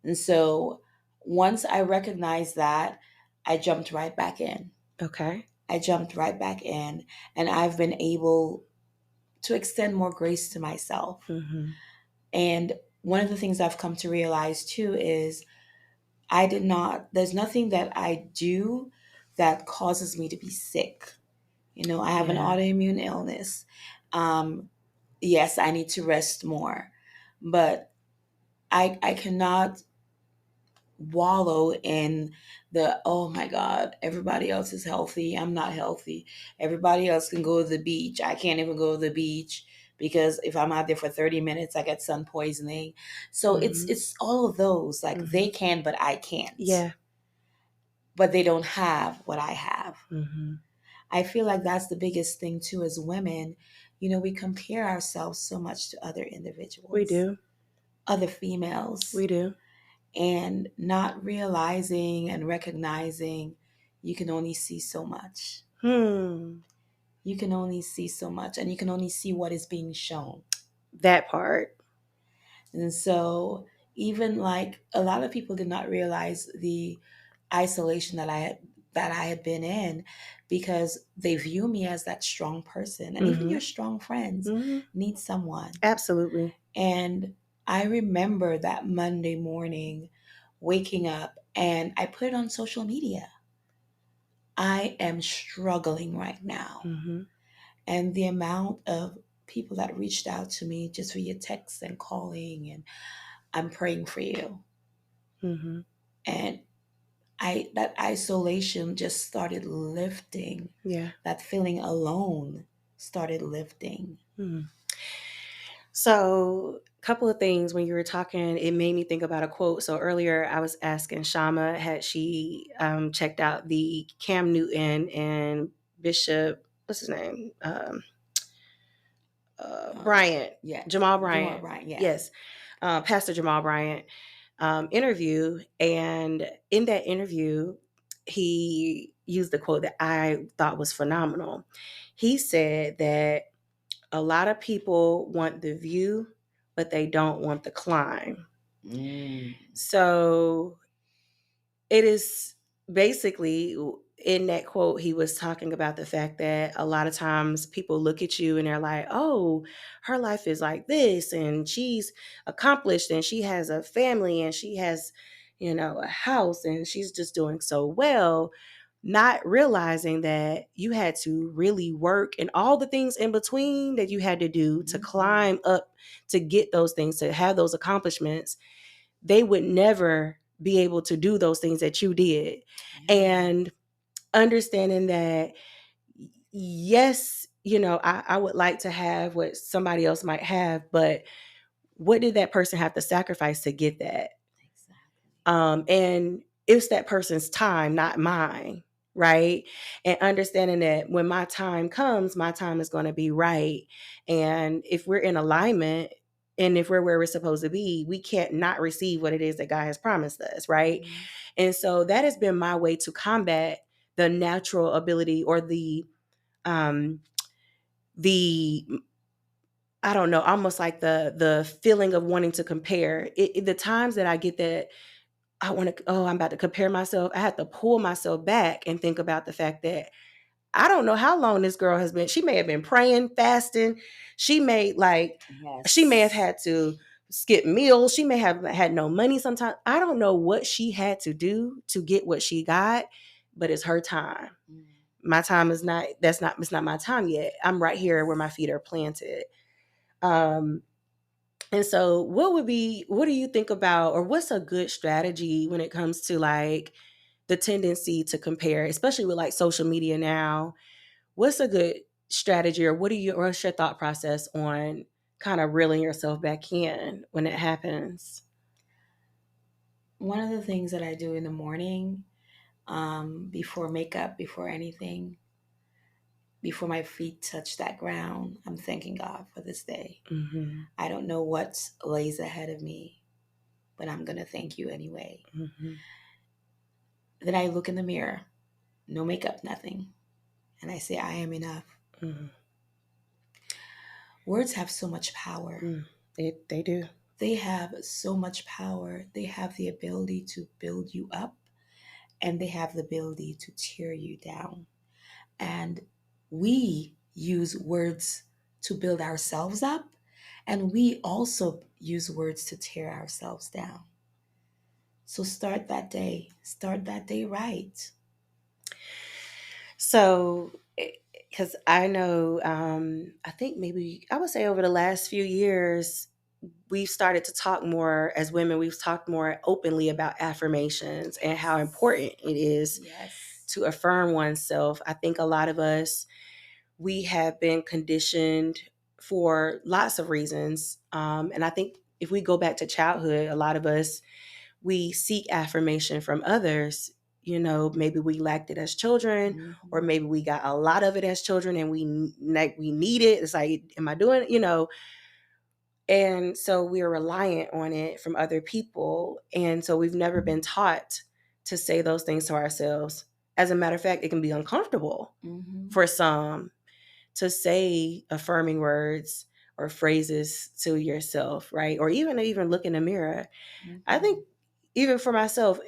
And so once I recognized that, I jumped right back in. Okay. I jumped right back in, and I've been able to extend more grace to myself. Mm-hmm. And one of the things I've come to realize too is there's nothing that I do that causes me to be sick. I have an Yeah. autoimmune illness. Um, yes, I need to rest more, but I cannot wallow in the, oh my God, everybody else is healthy, I'm not healthy. Everybody else can go to the beach, I can't even go to the beach because if I'm out there for 30 minutes I get sun poisoning. So it's Mm-hmm. it's all of those, like Mm-hmm. they can but I can't, Yeah. but they don't have what I have. Mm-hmm. I feel like that's the biggest thing too as women. We compare ourselves so much to other We individuals, do. other females, We do. and not realizing and recognizing you can only see so much. Hmm. You can only see so much, and you can only see what is being shown. That part. And so, even like a lot of people did not realize the isolation that I had been in because they view me as that strong person. And even Mm-hmm. your strong friends Mm-hmm. need someone. Absolutely. And I remember that Monday morning waking up and I put it on social media. I am struggling right now. Mm-hmm. And the amount of people that reached out to me just via text and calling, and I'm praying for you. Mm-hmm. And that isolation just started lifting. Yeah. That feeling alone started lifting. Mm. So, a couple of things when you were talking, it made me think about a quote. So earlier, I was asking Shama, had she checked out the Cam Newton and Bishop, what's his name, Um, Bryant, yes, Jamal Jamal Bryant, Bryant. Yeah. yes, Pastor Jamal Bryant interview, and in that interview, he used a quote that I thought was phenomenal. He said that a lot of people want the view, but they don't want the climb. Mm. So it is basically, in that quote, he was talking about the fact that a lot of times people look at you and they're like, oh, her life is like this, and she's accomplished, and she has a family, and she has, a house, and she's just doing so well, not realizing that you had to really work and all the things in between that you had to do to Mhm. climb up to get those things, to have those accomplishments. They would never be able to do those things that you did. Yeah. And understanding that, yes, I would like to have what somebody else might have, but what did that person have to sacrifice to get that? Exactly. And it's that person's time, not mine. Right. And understanding that when my time comes, my time is going to be right. And if we're in alignment, and if we're where we're supposed to be, we can't not receive what it is that God has promised us. Right. Mhm. And so that has been my way to combat the natural ability, or um the I don't know, almost like the feeling of wanting to compare. The times that I get that I want to, oh, I'm about to compare myself, I have to pull myself back and think about the fact that I don't know how long this girl has been. She may have been praying, fasting. She may have Yes. had to skip meals. She may have had no money sometimes. I don't know what she had to do to get what she got, but it's her time. Mm. My time is not, it's not my time yet. I'm right here where my feet are planted. Um, and so what do you think about, or what's a good strategy when it comes to like the tendency to compare, especially with like social media now? What's a good strategy, or what's your thought process on kind of reeling yourself back in when it happens? One of the things that I do in the morning, before makeup, before anything, before my feet touch that ground, I'm thanking God for this day. Mm-hmm. I don't know what lays ahead of me, but I'm going to thank you anyway. Mm-hmm. Then I look in the mirror, no makeup, nothing, and I say, I am enough. Mm-hmm. Words have so much power. Mm. They do. They have so much power. They have the ability to build you up, and they have the ability to tear you down. And we use words to build ourselves up, and we also use words to tear ourselves down. So start that day right. So, because I know, I think maybe I would say over the last few years, we've started to talk more as women. We've talked more openly about affirmations and how important it is Yes. to affirm oneself. I think a lot of us, we have been conditioned for lots of reasons. And I think if we go back to childhood, a lot of us, we seek affirmation from others. You know, maybe we lacked it as children, or Mm-hmm. maybe we got a lot of it as children and we need it. It's like, am I doing it? You know, and so we're reliant on it from other people. And so we've never been taught to say those things to ourselves. As a matter of fact, it can be uncomfortable Mm-hmm. for some to say affirming words or phrases to yourself, right? Or even look in the mirror. I Mm-hmm. think even for myself,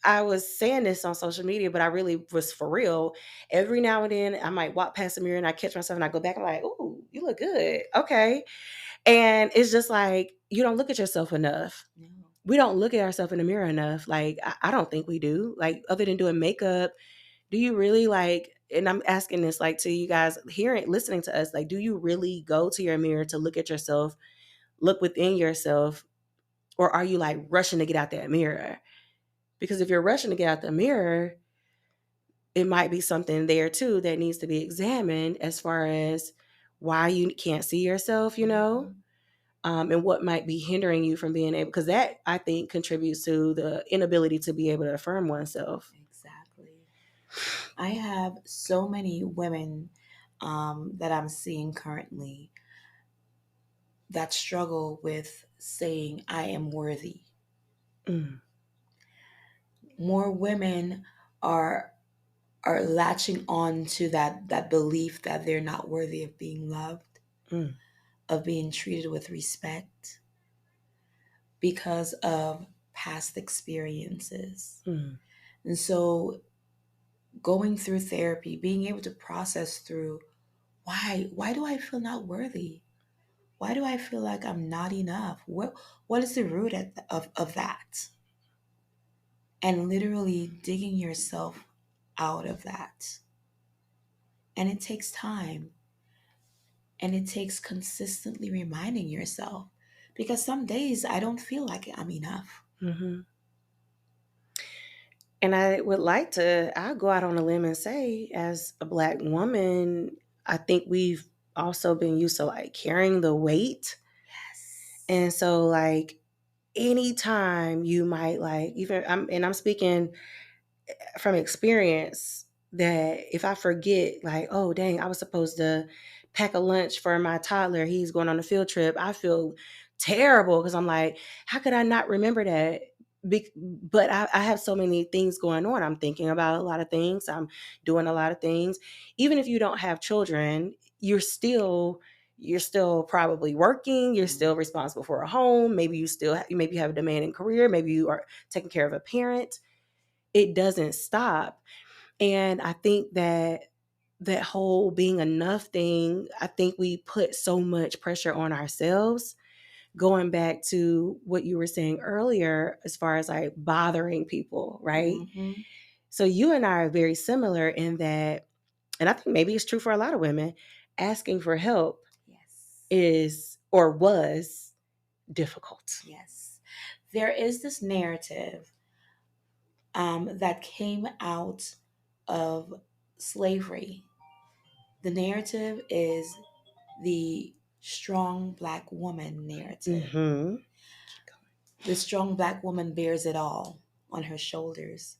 I was saying this on social media, but I really was for real. Every now and then I might walk past the mirror and I catch myself and I go back and I'm like, "Ooh, you look good." Okay. And it's just like, you don't look at yourself enough. No. We don't look at ourselves in the mirror enough. Like, I don't think we do. Like, other than doing makeup, do you really like, and I'm asking this like to you guys hearing, listening to us, like, do you really go to your mirror to look at yourself, look within yourself, or are you like rushing to get out that mirror? Because if you're rushing to get out the mirror, it might be something there too that needs to be examined as far as why you can't see yourself, you know? Mm-hmm. And what might be hindering you from being able, because that I think contributes to the inability to be able to affirm oneself. Exactly. I have so many women that I'm seeing currently that struggle with saying, I am worthy. Mm, More women are latching on to that belief that they're not worthy of being loved, mm, of being treated with respect because of past experiences. mm, And so going through therapy, being able to process through, why do I feel not worthy? Why do I feel like I'm not enough? What is the root of that? And literally digging yourself out of that. And it takes time, and it takes consistently reminding yourself, because some days I don't feel like I'm enough. hmm And I would like to, I'll go out on a limb and say, as a Black woman, I think we've also been used to like carrying the weight. Yes. And so, like, anytime you might like, and I'm speaking from experience, that if I forget, like, oh dang, I was supposed to pack a lunch for my toddler, he's going on a field trip, I feel terrible because I'm like, how could I not remember that? But I have so many things going on. I'm thinking about a lot of things. I'm doing a lot of things. Even if you don't have children, you're still probably working. You're still Mm. responsible for a home. Maybe maybe you have a demanding career. Maybe you are taking care of a parent. It doesn't stop. And I think that that whole being enough thing, I think we put so much pressure on ourselves going back to what you were saying earlier, as far as like bothering people, right? Mm-hmm. So you and I are very similar in that, and I think maybe it's true for a lot of women, asking for help Yes. is or was difficult. Yes. There is this narrative that came out of slavery. The narrative is the strong black woman narrative. Mm-hmm. The strong black woman bears it all on her shoulders.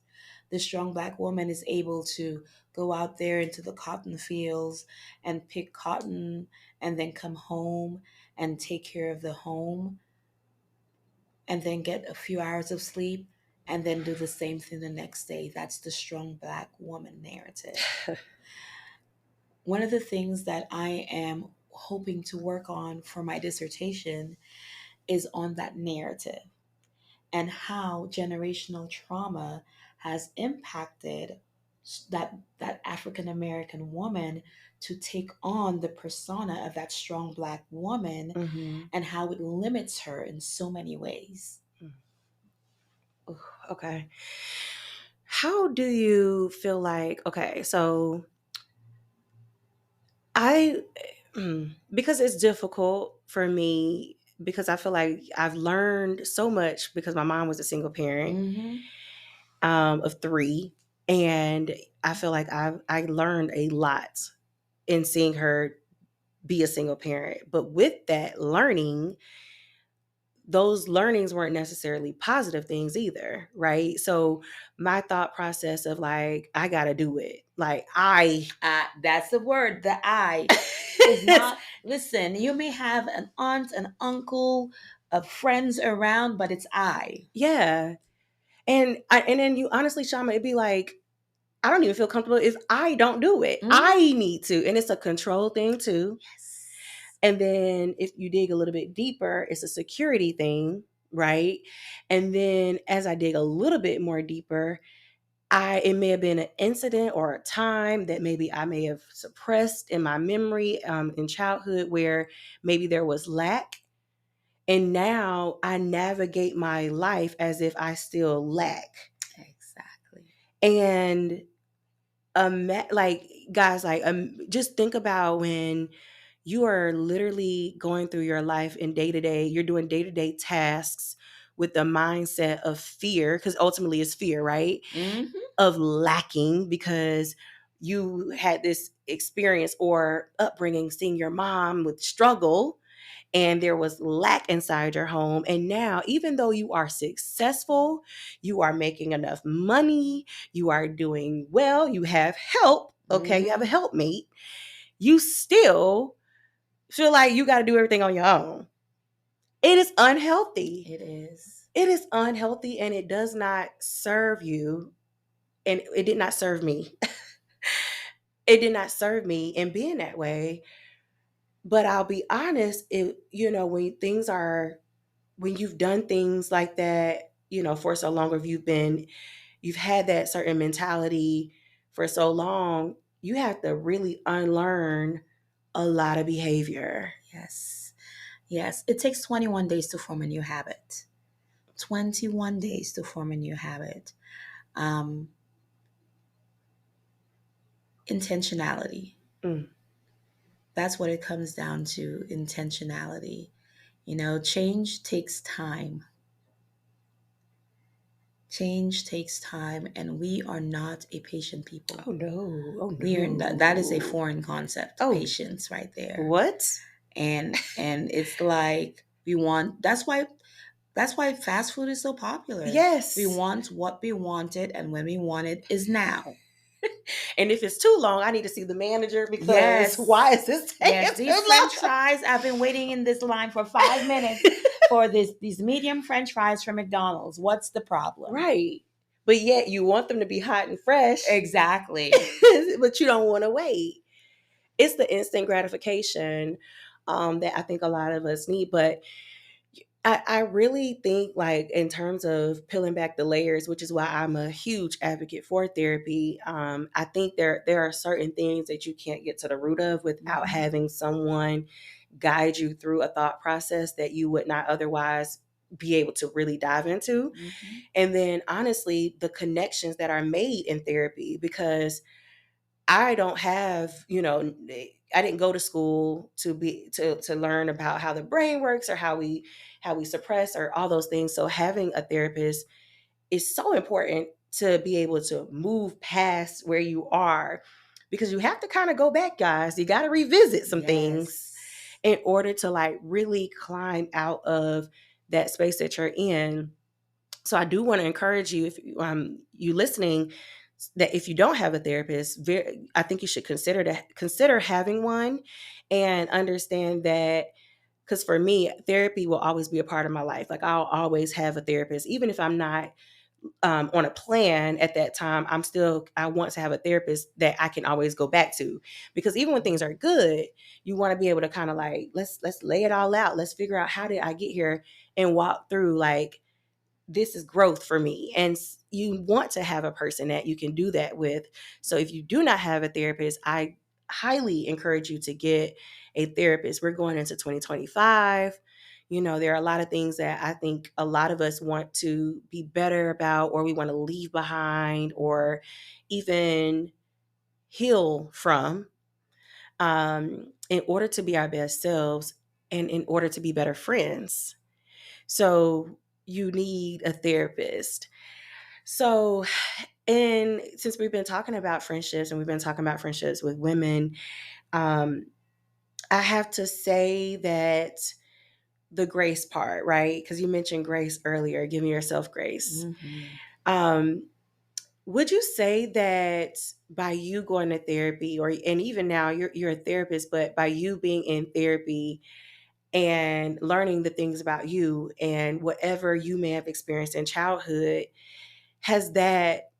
The strong black woman is able to go out there into the cotton fields and pick cotton and then come home and take care of the home and then get a few hours of sleep and then do the same thing the next day. That's the strong black woman narrative. One of the things that I am hoping to work on for my dissertation is on that narrative and how generational trauma has impacted that African American woman to take on the persona of that strong black woman Mm-hmm. and how it limits her in so many ways. Okay. How do you feel like, okay, so I, because it's difficult for me, because I feel like I've learned so much because my mom was a single parent Mm-hmm. of three. And I feel like I learned a lot in seeing her be a single parent. But with that learning, those learnings weren't necessarily positive things either, right? So my thought process of like, I gotta do it. Like That's the word. The I is not. Listen, you may have an aunt, an uncle, friends around, but it's I. yeah. And then you honestly, Shama, it'd be like, I don't even feel comfortable if I don't do it. I Mm-hmm. need to. And it's a control thing too. Yes. And then if you dig a little bit deeper, it's a security thing, right? And then as I dig a little bit more deeper, it may have been an incident or a time that maybe I may have suppressed in my memory in childhood where maybe there was lack. And now I navigate my life as if I still lack. Exactly. And like guys, like just think about when you are literally going through your life in day to day, you're doing day to day tasks with the mindset of fear, because ultimately it's fear, right? Mm-hmm. Of lacking because you had this experience or upbringing seeing your mom with struggle and there was lack inside your home. And now, even though you are successful, you are making enough money, you are doing well, you have help, okay, you have a Mm-hmm. helpmate, you still feel like you got to do everything on your own. It is unhealthy. It is. It is unhealthy and it does not serve you. And it did not serve me. It did not serve me in being that way. But I'll be honest, when you've done things like that, for so long, or if you've had that certain mentality for so long, you have to really unlearn a lot of behavior. Yes. Yes. It takes 21 days to form a new habit. 21 days to form a new habit. Um, Intentionality. Mm. That's what it comes down to, intentionality. Change takes time. Change takes time, and we are not a patient people. Oh no. Oh We are not, that is a no. foreign concept, Oh, patience right there. what? And it's like we want that's why fast food is so popular. We Yes. want what we wanted, and when we want it is now. And if it's too long, I need to see the manager because why Yes. is this taking Yes, too these long? French fries. I've been waiting in this line for 5 minutes for these medium French fries from McDonald's. What's the problem? Right. But yet you want them to be hot and fresh, Exactly. but you don't want to wait. It's the instant gratification that I think a lot of us need. But I really think, like, in terms of peeling back the layers, which is why I'm a huge advocate for therapy. I think there are certain things that you can't get to the root of without Mhm. having someone guide you through a thought process that you would not otherwise be able to really dive into. Mhm. And then honestly, the connections that are made in therapy, because I don't have, I didn't go to school to learn about how the brain works or how we suppress or all those things. So having a therapist is so important to be able to move past where you are, because you have to kind of go back, guys. You got to revisit some things Yes. in order to like really climb out of that space that you're in. So I do want to encourage you, if you listening, that if you don't have a therapist, I think you should consider having one, and understand that, because for me, therapy will always be a part of my life. Like I'll always have a therapist, even if I'm not on a plan at that time. I want to have a therapist that I can always go back to, because even when things are good, you want to be able to kind of like, let's lay it all out. Let's figure out, how did I get here, and walk through like, this is growth for me. And you want to have a person that you can do that with. So if you do not have a therapist, I highly encourage you to get a therapist. We're going into 2025. There are a lot of things that I think a lot of us want to be better about, or we want to leave behind, or even heal from, in order to be our best selves and in order to be better friends. So you need a therapist. So, and since we've been talking about friendships, and we've been talking about friendships with women, um, I have to say that the grace part, right? Because you mentioned grace earlier, giving yourself grace. Mhm. Um, would you say that by you going to therapy, and even now you're a therapist, but by you being in therapy and learning the things about you and whatever you may have experienced in childhood, has that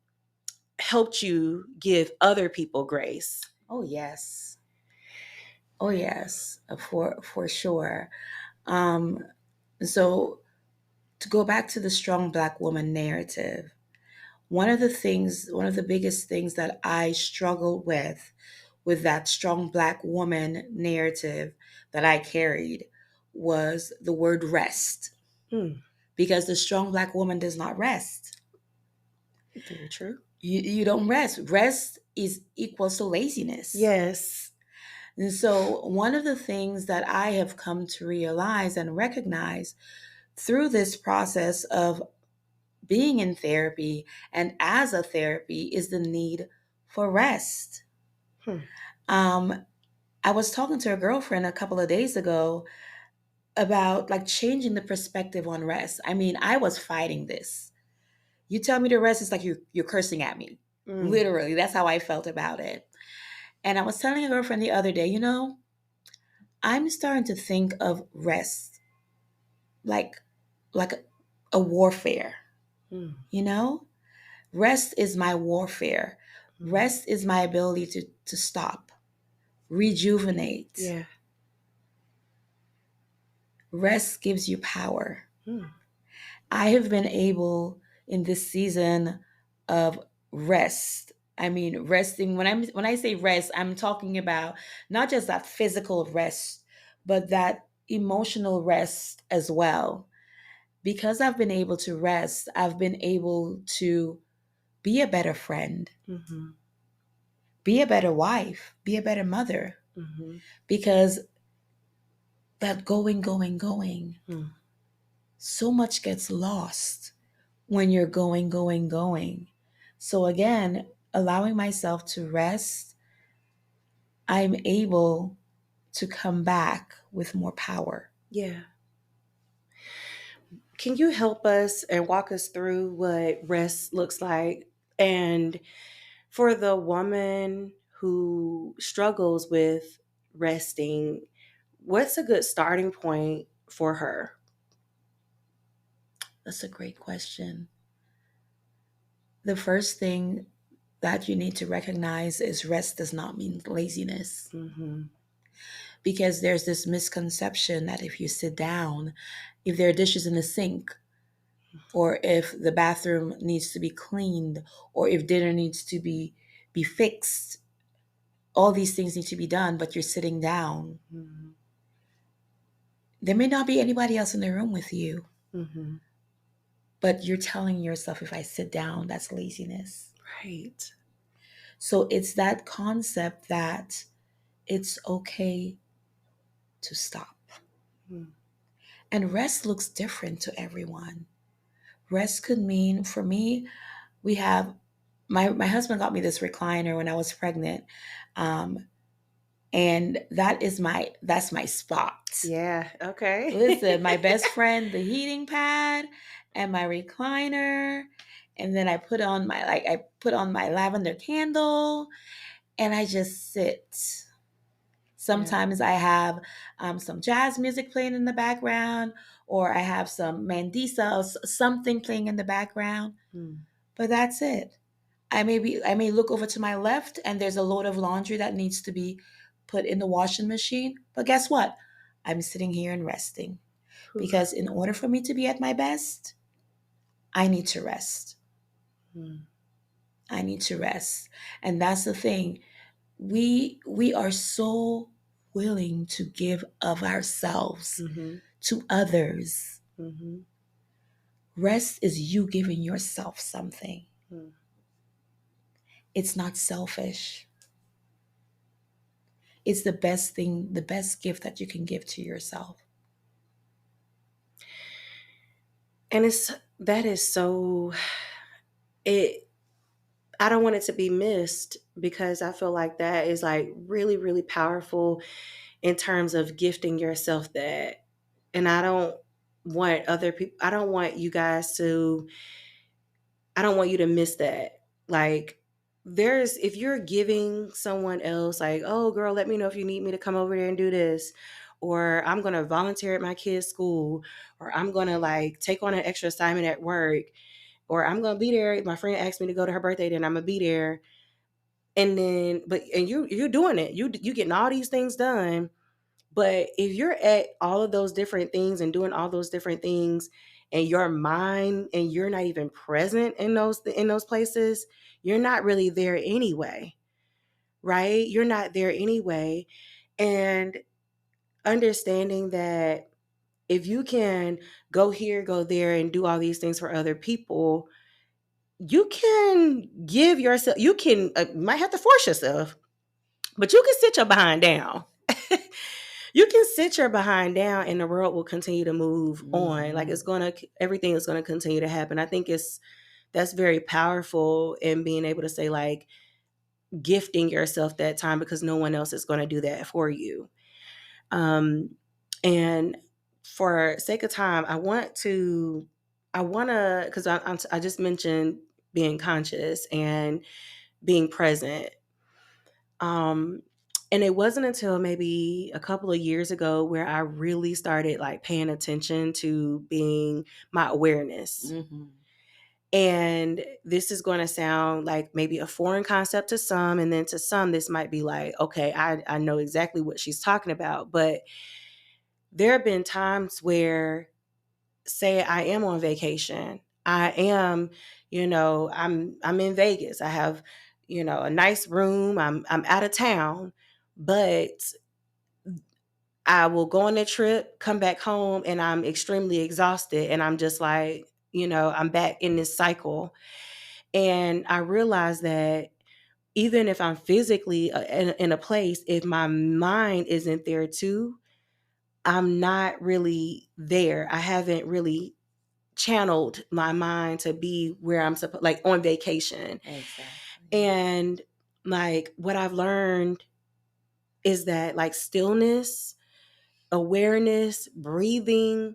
helped you give other people grace? Oh yes. Oh yes, for sure. Um, so to go back to the strong black woman narrative, one of the biggest things that I struggled with that strong black woman narrative that I carried, was the word rest. Hmm. Because the strong black woman does not rest. Very true. You don't rest. Rest is equals to laziness. Yes. And so, one of the things that I have come to realize and recognize through this process of being in therapy and as a therapy is the need for rest. Hmm. Um, I was talking to a girlfriend a couple of days ago about like changing the perspective on rest. I mean, I was fighting this. You tell me to rest, it's like you're cursing at me. Mm. Literally, that's how I felt about it. And I was telling a girlfriend the other day, I'm starting to think of rest like like a warfare, Mm. you know? Rest is my warfare. Mm. Rest is my ability to stop, rejuvenate. Yeah. Rest gives you power. Mm. I have been able in this season of rest. I mean, resting, when I say rest, I'm talking about not just that physical rest, but that emotional rest as well. Because I've been able to rest, I've been able to be a better friend, Mm-hmm. be a better wife, be a better mother. Mm-hmm. Because that going, Mm. so much gets lost when you're going. So again, allowing myself to rest, I'm able to come back with more power. Yeah. Can you help us and walk us through what rest looks like? And for the woman who struggles with resting, what's a good starting point for her? That's a great question. The first thing that you need to recognize is rest does not mean laziness. Mm-hmm. Because there's this misconception that if you sit down, if there are dishes in the sink, or if the bathroom needs to be cleaned, or if dinner needs to be fixed, all these things need to be done, but you're sitting down. Mm-hmm. There may not be anybody else in the room with you, Mm-hmm. but you're telling yourself, if I sit down, that's laziness. Right. So it's that concept that it's okay to stop. Mm-hmm. And rest looks different to everyone. Rest could mean, for me, we have my husband got me this recliner when I was pregnant. Um, and that's my spot. Yeah. Okay. Listen, my best friend, the heating pad and my recliner, and then I put on my lavender candle and I just sit. Yeah. Sometimes I have some jazz music playing in the background, or I have some mandisa or something playing in the background, Mm. but that's it. I may look over to my left and there's a load of laundry that needs to be put in the washing machine. But guess what? I'm sitting here and resting Whew. because in order for me to be at my best, I need to rest. Mm. I need to rest. And that's the thing. We are so willing to give of ourselves Mm-hmm. to others. Mm-hmm. Rest is you giving yourself something. Mm. It's not selfish. It's the best thing, the best gift that you can give to yourself. And that is so it I don't want it to be missed because I feel like that is like really, really powerful in terms of gifting yourself that. And I don't want you guys to, I don't want you to miss that. Like, if you're giving someone else, like, oh, girl, let me know if you need me to come over there and do this, or I'm going to volunteer at my kid's school, or I'm going to like take on an extra assignment at work, or I'm going to be there. If my friend asked me to go to her birthday, then I'm going to be there. And then, and you're doing it. You getting all these things done. But if you're at all of those different things and doing all those different things, and your mind and you're not even present in those places, you're not really there anyway, right? You're not there anyway. And understanding that if you can go here, go there, and do all these things for other people, you can give yourself. You can might have to force yourself, but you can sit your behind down. You can sit your behind down and the world will continue to move on. Like Mm-hmm. everything is going to continue to happen. I think that's very powerful in being able to say like gifting yourself that time because no one else is going to do that for you. And for sake of time, because I just mentioned being conscious and being present. Um, and it wasn't until maybe a couple of years ago where I really started like paying attention to being my awareness. Mm-hmm. And this is going to sound like maybe a foreign concept to some. And then to some, this might be like, okay, I know exactly what she's talking about. But there have been times where, say, I am on vacation. I am, I'm in Vegas. I have, a nice room. I'm out of town, but I will go on a trip, come back home, and I'm extremely exhausted. And I'm just like, I'm back in this cycle. And I realize that even if I'm physically in a place, if my mind isn't there too, I'm not really there. I haven't really channeled my mind to be where I'm supposed, like on vacation. Exactly. And like what I've learned is that like stillness, awareness, breathing,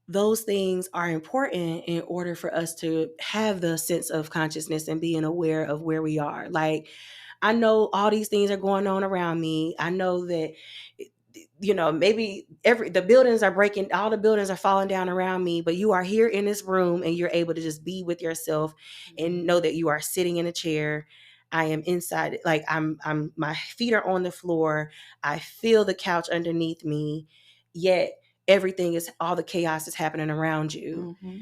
those things are important in order for us to have the sense of consciousness and being aware of where we are. Like, I know all these things are going on around me. I know that, maybe the buildings are breaking, all the buildings are falling down around me, but you are here in this room and you're able to just be with yourself and know that you are sitting in a chair. I am inside, like my feet are on the floor. I feel the couch underneath me, yet all the chaos is happening around you. Mm-hmm.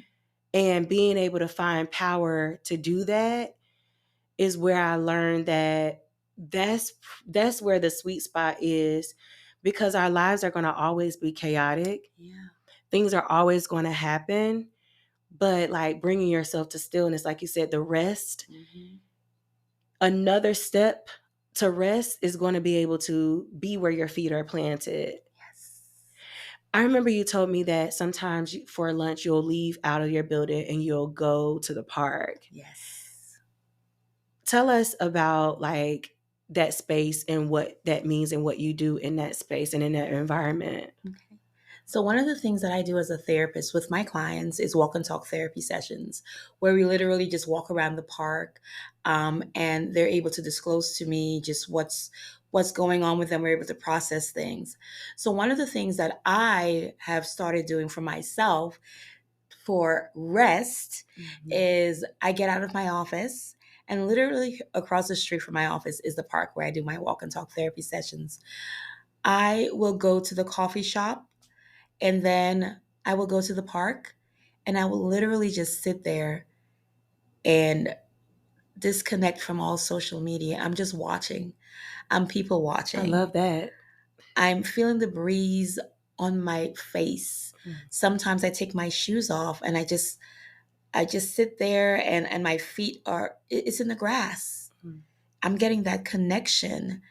And being able to find power to do that is where I learned that that's where the sweet spot is, because our lives are going to always be chaotic. Yeah. Things are always going to happen. But like bringing yourself to stillness, like you said, the rest, another step to rest is going to be able to be where your feet are planted. Yes. I remember you told me that sometimes for lunch you'll leave out of your building and you'll go to the park. Yes. Tell us about like that space and what that means and what you do in that space and in that environment. Okay. So, one of the things that I do as a therapist with my clients is walk and talk therapy sessions where we literally just walk around the park, and they're able to disclose to me just what's going on with them. We're able to process things. So, one of the things that I have started doing for myself for rest is I get out of my office, and literally across the street from my office is the park where I do my walk and talk therapy sessions. I will go to the coffee shop, and then I will go to the park, and I will literally just sit there and disconnect from all social media. I'm just watching. I'm people I watching. love that. I'm feeling the breeze on my face. Sometimes I take my shoes off and I just sit there, and my feet it's in the grass. I'm getting that connection,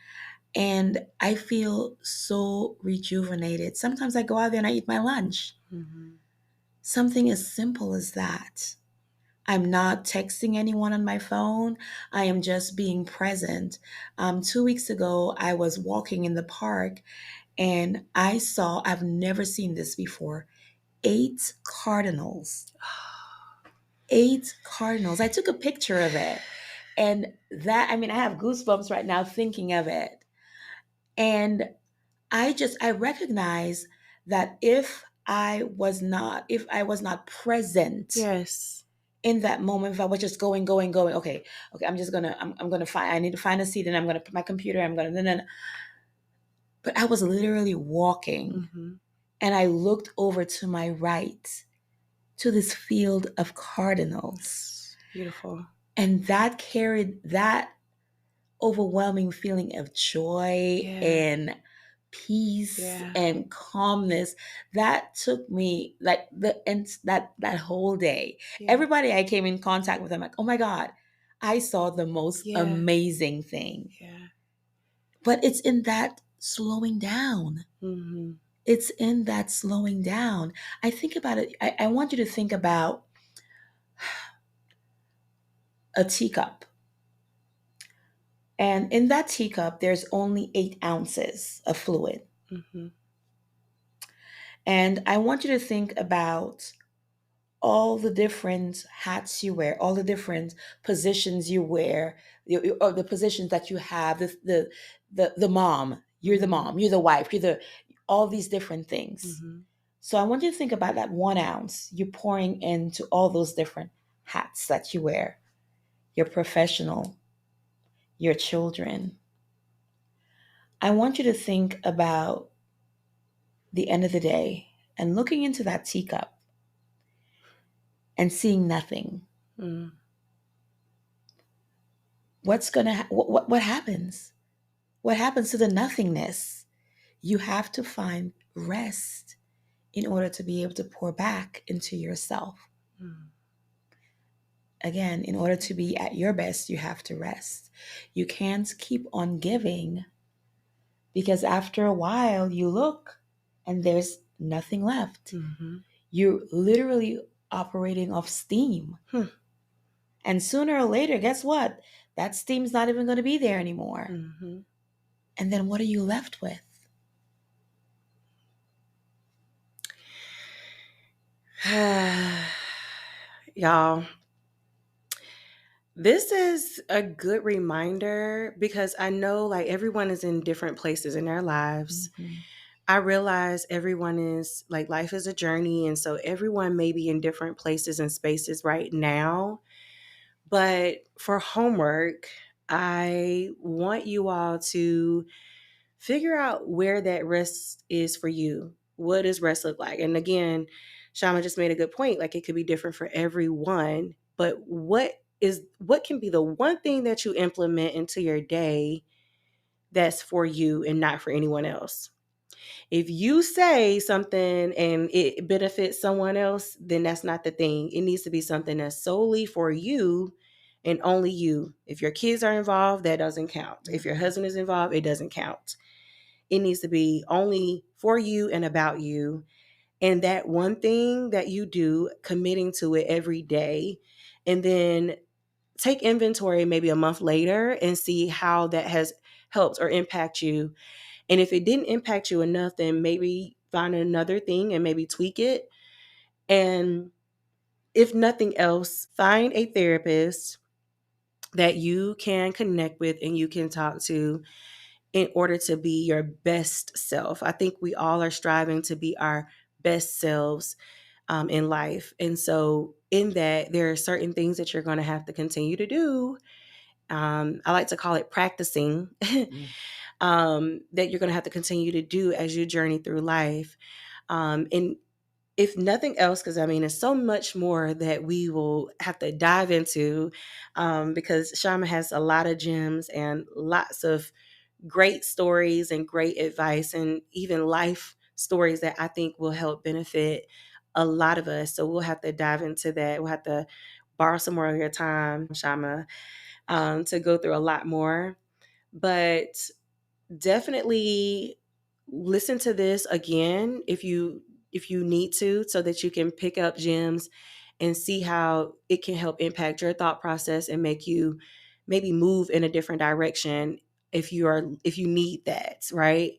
and I feel so rejuvenated. Sometimes I go out there and I eat my lunch. Something as simple as that. I'm not texting anyone on my phone. I am just being present. 2 weeks ago, I was walking in the park and I've never seen this before, 8 cardinals. 8 cardinals. I took a picture of it. And I have goosebumps right now thinking of it. And I recognize that if I was not present Yes. in that moment, if I was just going, okay, I'm gonna find, I need to find a seat, and I'm gonna put my computer, but I was literally walking, and I looked over to my right to this field of cardinals, Beautiful. and that carried that overwhelming feeling of joy and peace and calmness that took me like that whole day. Everybody I came in contact with, I'm like, oh my God, I saw the most amazing thing. But it's in that slowing down. It's in that slowing down. I think about it. I want you to think about a teacup. And in that teacup, there's only 8 ounces of fluid. And I want you to think about all the different hats you wear, all the different positions you wear, or the positions that you have. The mom, you're the mom, you're the wife, all these different things. So I want you to think about that 1 ounce you're pouring into all those different hats that you wear. Your professional, your children. I want you to think about the end of the day and looking into that teacup and seeing nothing. What happens? What happens to the nothingness? You have to find rest in order to be able to pour back into yourself. Again, in order to be at your best, you have to rest. You can't keep on giving, because after a while you look and there's nothing left. You're literally operating off steam. And sooner or later, guess what? That steam's not even going to be there anymore. And then what are you left with? Y'all, this is a good reminder because I know like everyone is in different places in their lives. I realize everyone is like, life is a journey. And so everyone may be in different places and spaces right now. But for homework, I want you all to figure out where that rest is for you. What does rest look like? And again, Shama just made a good point. Like, it could be different for everyone, but what can be the one thing that you implement into your day that's for you and not for anyone else? If you say something and it benefits someone else, then that's not the thing. It needs to be something that's solely for you and only you. If your kids are involved, that doesn't count. If your husband is involved, it doesn't count. It needs to be only for you and about you. And that one thing that you do, committing to it every day, and then take inventory maybe a month later and see how that has helped or impact you. And if it didn't impact you enough, then maybe find another thing and maybe tweak it. And if nothing else, find a therapist that you can connect with and you can talk to in order to be your best self. I think we all are striving to be our best selves in life. And so, in that, there are certain things that you're going to have to continue to do. I like to call it practicing, that you're going to have to continue to do as you journey through life. And if nothing else, because I mean, there's so much more that we will have to dive into, because Shama has a lot of gems and lots of great stories and great advice and even life stories that I think will help benefit a lot of us. So we'll have to dive into that. We'll have to borrow some more of your time, Shama, to go through a lot more. But definitely listen to this again if you need to, so that you can pick up gems and see how it can help impact your thought process and make you maybe move in a different direction if you need that, right?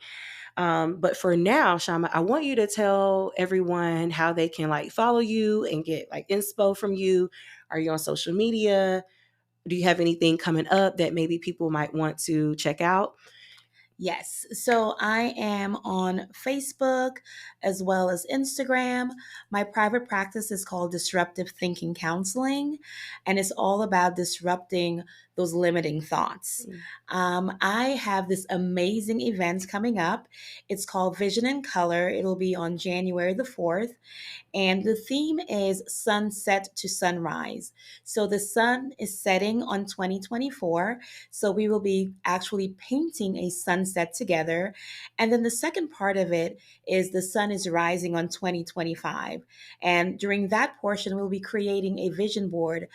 But for now, Shama, I want you to tell everyone how they can like follow you and get like inspo from you. Are you on social media? Do you have anything coming up that maybe people might want to check out? Yes. So I am on Facebook as well as Instagram. My private practice is called Disruptive Thinking Counseling, and it's all about disrupting those limiting thoughts. I have this amazing event coming up. It's called Vision in Color. It'll be on January the 4th. And the theme is sunset to sunrise. So the sun is setting on 2024. So we will be actually painting a sunset together. And then the second part of it is the sun is rising on 2025. And during that portion, we'll be creating a vision board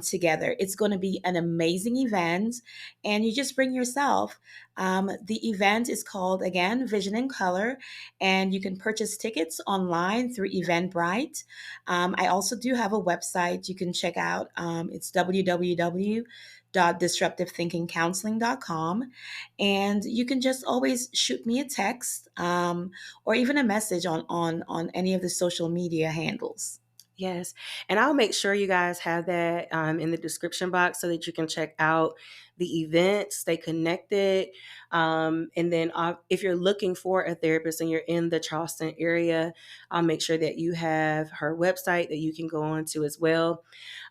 together. It's going to be an amazing event. And you just bring yourself. The event is called, again, Vision in Color, and you can purchase tickets online through Eventbrite. I also do have a website you can check out. It's www.disruptivethinkingcounseling.com, and you can just always shoot me a text, or even a message on any of the social media handles. Yes. And I'll make sure you guys have that in the description box so that you can check out the event, stay connected. And then if you're looking for a therapist and you're in the Charleston area, I'll make sure that you have her website that you can go on to as well.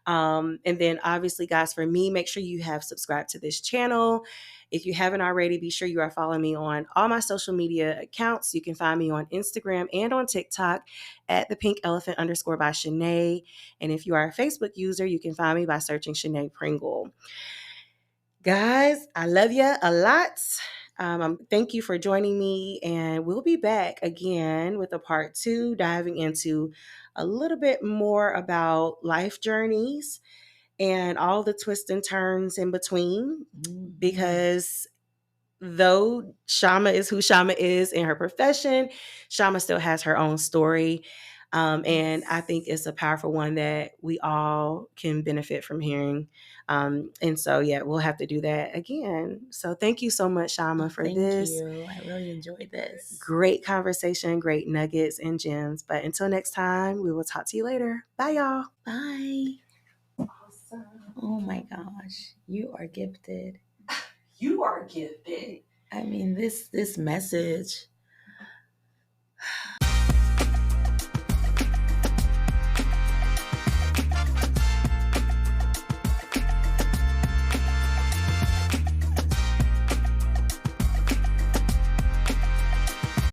And then obviously, guys, for me, make sure you have subscribed to this channel. If you haven't already, be sure you are following me on all my social media accounts. You can find me on Instagram and on TikTok at the pink elephant _ by Shanae. And if you are a Facebook user, you can find me by searching Shanae Pringle. Guys, I love you a lot. Thank you for joining me, and we'll be back again with a part 2, diving into a little bit more about life journeys and all the twists and turns in between. Because though Shama is who Shama is in her profession, Shama still has her own story. And I think it's a powerful one that we all can benefit from hearing. And so, yeah, we'll have to do that again. So thank you so much, Shama, for Thank this you. I really enjoyed this. great conversation, great nuggets and gems. But until next time, we will talk to you later. Bye, y'all. Bye. Awesome. Oh my gosh, you are gifted. You are gifted. I mean, this message